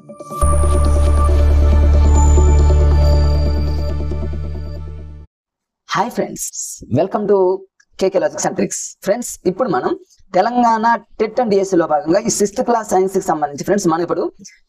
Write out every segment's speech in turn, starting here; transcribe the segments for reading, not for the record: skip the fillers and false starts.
Hi friends, welcome to KK logics and tricks. Friends, ఇప్పుడు మనం Telangana TET and DSC లో భాగంగా ఈ 6th క్లాస్ సైన్స్ కి సంబంధించి ఫ్రెండ్స్ మనం ఇప్పుడు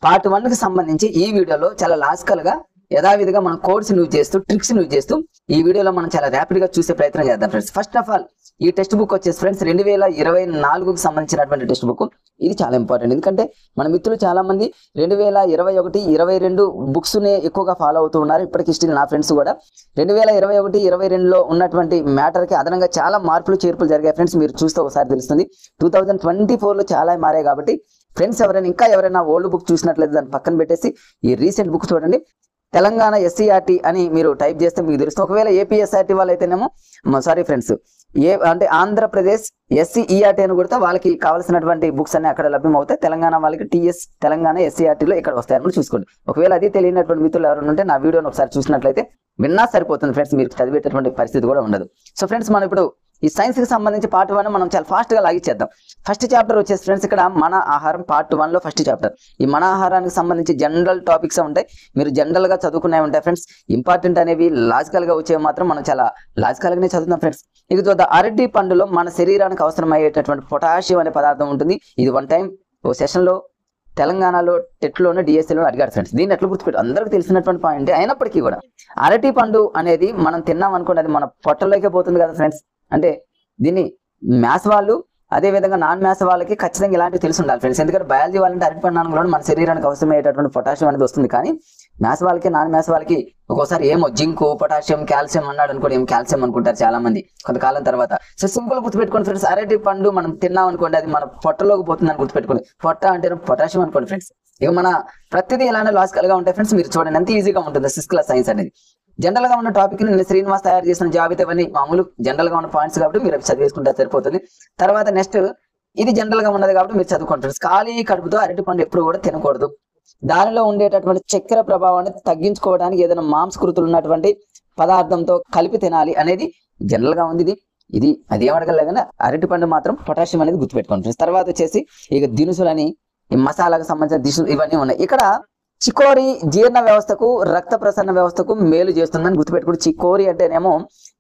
పార్ట్ 1 కి సంబంధించి ఈ వీడియోలో చాలా లాజికల్ గా యథావిధిగా మనం కోడ్స్ యూజ్ చేస్తూ ట్రిక్స్ యూజ్ చేస్తూ ఈ వీడియోలో మనం చాలా ర్యాపిడ్ గా చూసే ప్రయత్నం చేద్దాం ఫ్రెండ్స్. ఫస్ట్ ఆఫ్ ఆల్ ఈ టెక్స్ట్ బుక్ వచ్చేసి ఫ్రెండ్స్ 2024కి సంబంధించినటువంటి టెక్స్ట్ బుక్. ఇది చాలా ఇంపార్టెంట్, ఎందుకంటే మన మిత్రులు చాలా మంది 2021, 22 బుక్స్ నే ఎక్కువగా ఫాలో అవుతూ ఉన్నారు. ఇప్పటికి స్టిల్ నా ఫ్రెండ్స్ కూడా 2021, 22లో ఉన్నటువంటి మ్యాటర్ కి అదనంగా చాలా మార్పులు చేర్పులు జరిగాయి ఫ్రెండ్స్. మీరు చూస్తే ఒకసారి తెలుస్తుంది. 2024లో చాలా మారాయి. కాబట్టి ఫ్రెండ్స్ ఎవరైనా ఓల్డ్ బుక్ చూసినట్లయితే దాన్ని పక్కన పెట్టేసి ఈ రీసెంట్ బుక్ చూడండి. తెలంగాణ ఎస్సీఆర్టీ అని మీరు టైప్ చేస్తే మీకు తెలుస్తుంది. ఒకవేళ ఏపీఎస్ఆర్టీ వాళ్ళు అయితేనేమో సారీ ఫ్రెండ్స్, అంటే ఆంధ్రప్రదేశ్ ఎస్సీఈఆర్టీ అని కొడితే వాళ్ళకి కావాల్సినటువంటి బుక్స్ అన్ని అక్కడ లభ్యం అవుతాయి. తెలంగాణ వాళ్ళకి టీఎస్ తెలంగాణ ఎస్సీఆర్టీలో ఇక్కడ వస్తాయని కూడా చూసుకోండి. ఒకవేళ అది తెలియనటువంటి మిత్రులు ఎవరైనా ఉంటే నా వీడియోని ఒకసారి చూసినట్లయితే విన్నా సరిపోతుంది ఫ్రెండ్స్, మీరు చదివేటటువంటి పరిస్థితి కూడా ఉండదు. సో ఫ్రెండ్స్, మనం ఇప్పుడు ఈ సైన్స్ కి సంబంధించి పార్ట్ 1 మనం చాలా ఫాస్ట్ గా లాగిచ్చేద్దాం. ఫస్ట్ చాప్టర్ వచ్చేసి ఫ్రెండ్స్ ఇక్కడ మన ఆహారం పార్ట్ 1లో ఫస్ట్ చాప్టర్. ఈ మన ఆహారానికి సంబంధించి జనరల్ టాపిక్స్ ఉంటాయి, మీరు జనరల్ గా చదువుకునే ఉంటాయి ఫ్రెండ్స్. ఇంపార్టెంట్ అనేవి లాజికల్ గా వచ్చేవి మాత్రం మనం చాలా లాజికల్ గానే చదువుతాం ఫ్రెండ్స్. ఇది చూద్దాం. అరటి పండులో మన శరీరానికి అవసరమయ్యేటటువంటి పొటాషియం అనే పదార్థం ఉంటుంది. ఇది వన్ టైం ఓ సెషన్ లో తెలంగాణలో టెట్లోనే డిఎస్సీలో అడిగారు ఫ్రెండ్స్. దీన్ని ఎట్లా గుర్తుపెట్టు అందరికి తెలిసినటువంటి పాయింట్. అయినప్పటికీ కూడా అరటి పండు అనేది మనం తిన్నాం అనుకోండి, అది మన పొట్టలోకే పోతుంది కదా ఫ్రెండ్స్. అంటే దీన్ని మ్యాథ్స్ వాళ్ళు అదే విధంగా నాన్ మ్యాథ్స్ వాళ్ళకి ఖచ్చితంగా ఇలాంటివి తెలిసి ఉండాలి ఫ్రెండ్స్. ఎందుకంటే బయాలజీ వాళ్ళంటే అరటి పండు కూడా మన శరీరానికి అవసరమయ్యేటటువంటి పొటాషియం అనేది వస్తుంది. కానీ మ్యాథ్స్ వాళ్ళకి నాన్ మ్యాథ్స్ వాళ్ళకి ఒక్కోసారి ఏమో జింకు, పొటాషియం, కాల్షియం అన్నాడు అనుకోండి, ఏం కాల్షియం అనుకుంటారు చాలా మంది కొంతకాలం తర్వాత. సో సింపుల్ గుర్తుపెట్టుకోండి ఫ్రెండ్స్, అరటి పండు మనం తిన్నాం అనుకోండి, అది మన పొట్టలోకి పోతుందని గుర్తుపెట్టుకోండి. పొట్ట అంటే పొటాషియం అనుకోండి ఫ్రెండ్స్. ఇక మన ప్రతిదీ ఇలానే లాజికల్ గా ఉంటాయి ఫ్రెండ్స్. మీరు చూడండి ఎంత ఈజీగా ఉంటుంది 6th క్లాస్ సైన్స్ అనేది. జనరల్ గా ఉన్న టాపిక్ ని నేను శ్రీనివాస్ తయారు చేసిన జాబితా ఇవన్నీ మామూలు జనరల్ గా ఉన్న పాయింట్స్ కాబట్టి మీరు చదివేసుకుంటే సరిపోతుంది. తర్వాత నెక్స్ట్ ఇది జనరల్ గా ఉన్నది కాబట్టి మీరు చదువుకుంటారు. ఖాళీ కడుపుతో అరటి పండు ఎప్పుడు కూడా తినకూడదు. దానిలో ఉండేటటువంటి చక్కెర ప్రభావాన్ని తగ్గించుకోవడానికి ఏదైనా మాంసకృతులు ఉన్నటువంటి పదార్థంతో కలిపి తినాలి అనేది జనరల్ గా ఉంది. ఇది అది ఏమడగలేదు కానీ అరటి పండు మాత్రం పొటాషియం అనేది గుర్తుపెట్టుకోండి. తర్వాత వచ్చేసి ఇక దినుసులని, ఈ మసాలాకు సంబంధించిన దినుసులు ఇవన్నీ ఉన్నాయి. ఇక్కడ చికోరి జీర్ణ వ్యవస్థకు, రక్త ప్రసరణ వ్యవస్థకు మేలు చేస్తుందని గుర్తుపెట్టుకోండి. చికోరి అంటేనేమో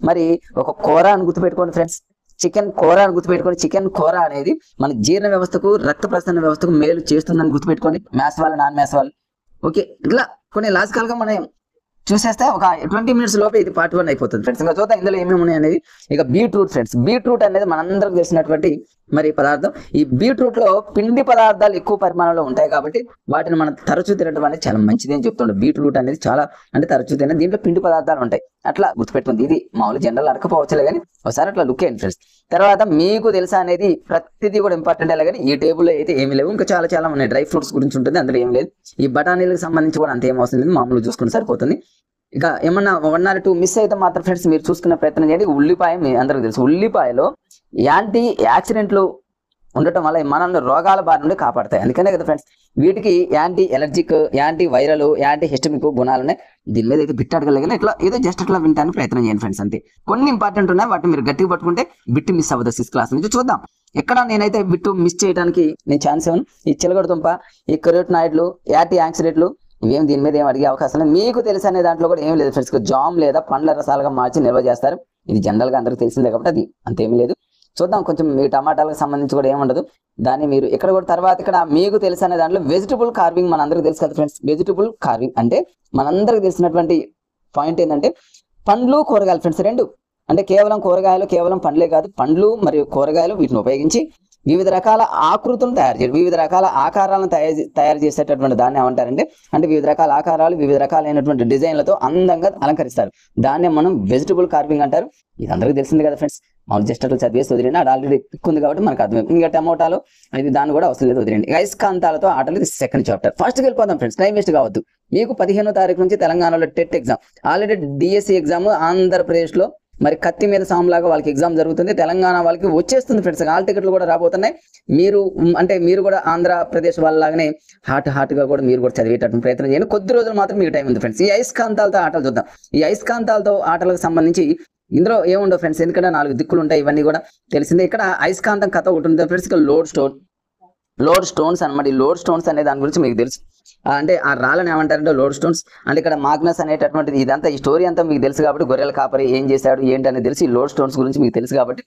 మరి ఒక కూర అని గుర్తుపెట్టుకోండి ఫ్రెండ్స్. చికెన్ కూర అని గుర్తుపెట్టుకోండి. చికెన్ కూర అనేది మన జీర్ణ వ్యవస్థకు, రక్త ప్రసరణ వ్యవస్థకు మేలు చేస్తుందని గుర్తుపెట్టుకోండి. మ్యాథ్స్ వాళ్ళు, నాన్ మ్యాథ్స్ వాళ్ళు. ఓకే, ఇట్లా కొన్ని లాజికల్ గా మనం చూసేస్తే ఒక 20 minutes లోపే ఇది పార్ట్ 1 అయిపోతుంది ఫ్రెండ్స్. ఇంకా చూద్దాం ఇందులో ఏమేమి ఉన్నాయి అనేది. ఇక బీట్రూట్ ఫ్రెండ్స్, బీట్రూట్ అనేది మనందరికి తెలిసినటువంటి మరి పదార్థం. ఈ బీట్రూట్ లో పిండి పదార్థాలు ఎక్కువ పరిమాణంలో ఉంటాయి కాబట్టి వాటిని మనం తరచూ తినడం అనేది చాలా మంచిది అని చెప్తుండే. బీట్రూట్ అనేది చాలా అంటే తరచూ తినే, దీంట్లో పిండి పదార్థాలు ఉంటాయి. అట్లా గుర్తుపెట్టుకుంది. ఇది మామూలు జనరల్ అడకపోవచ్చులే కానీ ఒకసారి అట్లా లుక్ అయ్యింది ఫ్రెండ్స్. తర్వాత మీకు తెలుసా అనేది ప్రతిదీ కూడా ఇంపార్టెంట్ అలా కానీ ఈ టేబుల్లో అయితే ఏమీ లేవు. ఇంకా చాలా చాలా ఉన్నాయి. డ్రై ఫ్రూట్స్ గురించి ఉంటుంది, అందులో ఏం లేదు. ఈ బఠానీలకు సంబంధించి కూడా అంత ఏం అవసరం లేదు, మామూలు చూసుకుంటే సరిపోతుంది. ఇక ఏమన్నా 1 or 2 మిస్ అయితే మాత్రం ఫ్రెండ్స్ మీరు చూసుకునే ప్రయత్నం చేయండి. ఉల్లిపాయ మీ అందరికి తెలుసు, ఉల్లిపాయలో యాంటీ యాక్సిడెంట్లు ఉండటం వల్ల మనల్ని రోగాల బారి నుండి కాపాడతాయి. అందుకనే కదా ఫ్రెండ్స్ వీటికి anti allergic, anti viral, anti histaminic గుణాలు ఉన్నాయి. దీని మీద అయితే బిట్ అడగలేదు, ఇట్లా ఏదో జస్ట్ అట్లా వినడానికి ప్రయత్నం చేయండి ఫ్రెండ్స్. అంతే. కొన్ని ఇంపార్టెంట్ ఉన్నాయి, వాటిని మీరు గట్టిగా పట్టుకుంటే బిట్ మిస్ అవ్వదు 6th క్లాస్ నుంచి. చూద్దాం ఎక్కడ నేనైతే బిట్ మిస్ చేయడానికి నేను ఛాన్స్ ఇవ్వను. ఈ చిలగడ దుంప, ఈ కెరోటినాయిడ్లు, యాంటీ ఆక్సిడెంట్లు ఇవేం దీని మీద ఏం అడిగే అవకాశం లేదు. మీకు తెలిసి అనే దాంట్లో కూడా ఏం లేదు ఫ్రెండ్స్. జామ్ లేదా పండ్ల రసాలుగా మార్చి నిల్వ చేస్తారు. ఇది జనరల్ గా అందరికి తెలిసిందే కాబట్టి అది అంతేమీ లేదు. చూద్దాం కొంచెం మీ టమాటాలకు సంబంధించి కూడా ఏముండదు. దాన్ని మీరు ఎక్కడ కూడా తర్వాత ఇక్కడ మీకు తెలిసి అనే దాంట్లో వెజిటబుల్ కార్వింగ్ మనందరికి తెలుసు కదా ఫ్రెండ్స్. వెజిటబుల్ కార్వింగ్ అంటే మనందరికి తెలిసినటువంటి పాయింట్ ఏంటంటే పండ్లు, కూరగాయలు ఫ్రెండ్స్ రెండు. అంటే కేవలం కూరగాయలు, కేవలం పండ్లే కాదు, పండ్లు మరియు కూరగాయలు వీటిని ఉపయోగించి వివిధ రకాల ఆకృతులను తయారు చేయడం, వివిధ రకాల ఆకారాలను తయారు చేసేటటువంటి దాన్ని ఏమంటారంటే, అంటే వివిధ రకాల ఆకారాలు, వివిధ రకాలైనటువంటి డిజైన్లతో అందంగా అలంకరిస్తారు. దాన్ని మనం వెజిటబుల్ కార్వింగ్ అంటారు. ఇది అందరికీ తెలిసింది కదా ఫ్రెండ్స్. మామూలు జస్ట్ అట్లా చదివేసి వదిలేండి, అది ఆల్రెడీ పిక్ ఉంది కాబట్టి మనకు అర్థం. ఇంకా టమోటాలు ఇది దాన్ని కూడా అవసరం లేదు, వదిలేండి. అయస్కాంతాలతో ఆటలు ఇది 2nd చాప్టర్. ఫస్ట్కి వెళ్ళిపోదాం ఫ్రెండ్స్, టైం వేస్ట్ కావద్దు. మీకు 15వ తారీఖు నుంచి తెలంగాణలో TET exam, already DSC exam ఆంధ్రప్రదేశ్లో మరి కత్తి మీద సాంలాగా వాళ్ళకి ఎగ్జామ్ జరుగుతుంది. తెలంగాణ వాళ్ళకి వచ్చేస్తుంది ఫ్రెండ్స్, ఆల్ టికెట్లు కూడా రాబోతున్నాయి. మీరు కూడా ఆంధ్రప్రదేశ్ వాళ్ళలాగానే హాట్ గా కూడా మీరు కూడా చదివేటటువంటి ప్రయత్నం చేయండి. కొద్ది రోజులు మాత్రం మీకు టైం ఉంది ఫ్రెండ్స్. ఈ అయస్కాంతాలతో ఆటలు చూద్దాం. ఈ అయస్కాంతాలతో ఆటలకు సంబంధించి ఇందులో ఏముండవు ఫ్రెండ్స్, ఎందుకంటే 4 దిక్కులు ఉంటాయి, ఇవన్నీ కూడా తెలిసిందే. ఇక్కడ అయస్కాంతం కథ ఒకటి ఉంది ఫ్రెండ్స్. ఇక్కడ లోడ్ స్టోన్, లోడ్ స్టోన్స్ అనమాట. ఈ లోడ్ స్టోన్స్ అనే దాని గురించి మీకు తెలుసు. అంటే ఆ రాళ్ళని ఏమంటారంటే లోడ్ స్టోన్స్. అంటే ఇక్కడ మాగ్నస్ అనేటటువంటిది ఇదంతా ఈ స్టోరీ అంతా మీకు తెలుసు కాబట్టి, గొర్రెల కాపరి ఏం చేశాడు ఏంటి అనేది తెలిసి, ఈ లోడ్ స్టోన్స్ గురించి మీకు తెలుసు కాబట్టి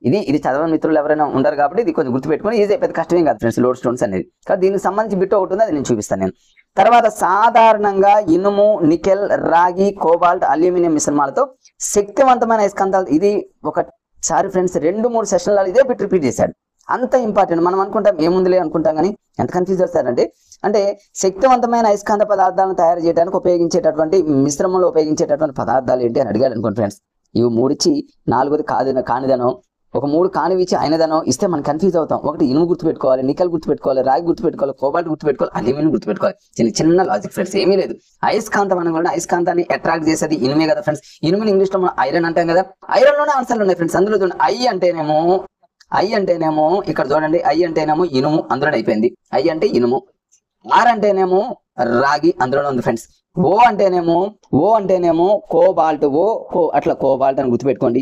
ఇది చదవని మిత్రులు ఎవరైనా ఉండరు కాబట్టి ఇది కొంచెం గుర్తుపెట్టుకుని ఈజీ, పెద్ద కష్టమేం కాదు ఫ్రెండ్స్ లోడ్ స్టోన్స్ అనేది. కాబట్టి దీనికి సంబంధించి బిట్ ఒకటి ఉంది, అది నేను చూపిస్తాను నేను. తర్వాత సాధారణంగా ఇనుము, నికెల్, రాగి, కోబాల్ట్, అల్యూమినియం మిశ్రమాలతో శక్తివంతమైన అయస్కాంతాలు. ఇది ఒకసారి ఫ్రెండ్స్ 2-3 సెషన్లలో ఇదే బిట్ రిపీట్ చేశాడు. అంత ఇంపార్టెంట్. మనం అనుకుంటాం ఏముందిలే అనుకుంటాం, కానీ ఎంత కన్ఫ్యూజ్ అవుతారంటే, అంటే శక్తివంతమైన అయస్కాంత పదార్థాలను తయారు చేయడానికి ఉపయోగించేటటువంటి మిశ్రమంలో ఉపయోగించేటటువంటి పదార్థాలు ఏంటి అని అడిగాడు అనుకోండి ఫ్రెండ్స్. ఇవి 3 ఇచ్చి 4ది కానిదనో, ఒక 3 కానివి ఇచ్చి అయినదనో ఇస్తే మనం కన్ఫ్యూజ్ అవుతాం. ఒకటి ఇనుము గుర్తుపెట్టుకోవాలి, నికెల్ గుర్తుపెట్టుకోవాలి, రాగి గుర్తుపెట్టుకోవాలి, కోబాల్ట్ గుర్తుపెట్టుకోవాలి, అల్యూమినియం గుర్తుపెట్టుకోవాలి. చిన్న లాజిక్ ఫ్రెండ్స్, ఏమీ లేదు. అయస్కాంతం అనగా అయస్కాంతాన్ని అట్రాక్ట్ చేసేది ఇనుమే కదా ఫ్రెండ్స్. ఇనుముని ఇంగ్లీష్ లో మనం ఐరన్ అంటాం కదా. ఐరన్ లోనే ఆన్సర్లు ఉన్నాయి ఫ్రెండ్స్. అందులో చూడండి, ఐ అంటేనేమో ఇక్కడ చూడండి, ఐ అంటేనేమో ఇనుము, అందులోనే అయిపోయింది. ఐ అంటే ఇనుము. ఆర్ అంటేనేమో రాగి, అందులోనే ఉంది ఫ్రెండ్స్. ఓ అంటేనేమో కోబాల్ట్, అట్లా కోబాల్ట్ అని గుర్తుపెట్టుకోండి.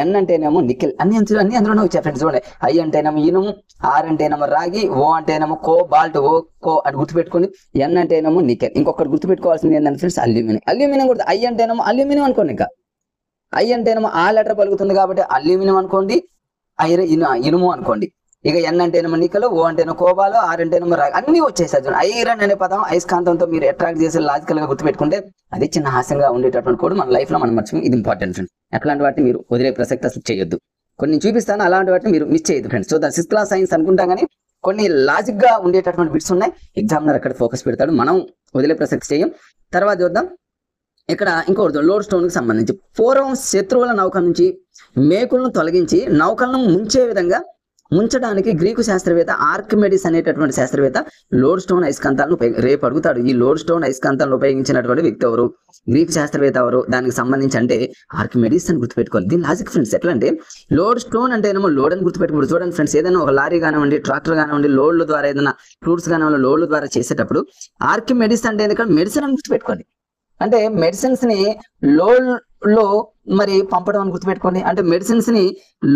ఎన్ అంటేనేమో నికెల్, అన్ని అందులోనే వచ్చాయి ఫ్రెండ్స్. చూడండి, ఐ అంటేనేమో ఇనుము, ఆర్ అంటేనేమో రాగి, ఓ అంటేనేమో కోబాల్ట్, అని గుర్తుపెట్టుకోండి. ఎన్ అంటేనేమో నికెల్. ఇంకొకటి గుర్తుపెట్టుకోవాల్సింది ఏంటంటే ఫ్రెండ్స్ అల్యూమినియం కూడా. ఐ అంటేనేమో అల్యూమినియం అనుకోండి. ఇంకా ఐ అంటేనేమో ఆ లెటర్ పలుకుతుంది కాబట్టి అల్యూమినియం అనుకోండి, ఇనుము అనుకోండి. ఇక ఎన్ అంటేనేమో నికెల్, ఓ అంటేనో కోబాలు, ఆర్ అంటేనేమో రాగి, అన్ని వచ్చేసారు. ఐరన్ అనే పదం అయస్కాంతంతో మీరు అట్రాక్ట్ చేసే లాజికల్ గా గుర్తుపెట్టుకుంటే అది చిన్న హాస్యంగా ఉండేటటువంటి కూడా మన లైఫ్ లో మనం మర్చిపోయి. ఇది ఇంపార్టెంట్ ఫ్రెండ్స్. అట్లాంటి వాటిని మీరు వదిలే ప్రసక్తి అసలు చేయొద్దు. కొన్ని చూపిస్తాను, అలాంటి వాటిని మీరు మిస్ చేయొద్దు ఫ్రెండ్స్. చూద్దాం, 6th క్లాస్ సైన్స్ అనుకుంటాం కానీ కొన్ని లాజిక్ గా ఉండేటటువంటి బిట్స్ ఉన్నాయి. ఎగ్జామినర్ అక్కడ ఫోకస్ పెడతాడు, మనం వదిలే ప్రసక్తి చేయం. తర్వాత చూద్దాం, ఇక్కడ ఇంకోటి లోడ్ స్టోన్ కి సంబంధించి. పూర్వం శత్రువుల నౌక నుంచి మేకులను తొలగించి నౌకలను ముంచే విధంగా ముంచడానికి గ్రీకు శాస్త్రవేత్త ఆర్కిమెడిస్ అనేటటువంటి శాస్త్రవేత్త లోడ్ స్టోన్ అయస్కాంతాలను రేపు అడుగుతాడు. ఈ లోడ్ స్టోన్ అయస్కాంతాలను ఉపయోగించినటువంటి వ్యక్తి ఎవరు, గ్రీకు శాస్త్రవేత్త ఎవరు, దానికి సంబంధించి అంటే ఆర్కిమెడిస్ అని గుర్తుపెట్టుకోవాలి. దీని లాజిక్ ఫ్రెండ్స్ ఎట్లా అంటే, లోడ్ స్టోన్ అంటే ఏమో లోడ్ అని గుర్తుపెట్టుకోండి. చూడండి ఫ్రెండ్స్, ఏదైనా ఒక లారీ కానివ్వండి, ట్రాక్టర్ కానివ్వండి, లోడ్ల ద్వారా ఏదైనా ఫ్రూట్స్ కానివ్వండి, లోడ్ల ద్వారా చేసేటప్పుడు ఆర్కిమెడిస్ అంటే ఎందుకంటే మెడిసిన్ అని గుర్తుపెట్టుకోండి. అంటే మెడిసిన్స్ ని లోడ్ లో మరి పంపడం అని గుర్తుపెట్టుకోండి. అంటే మెడిసిన్స్ ని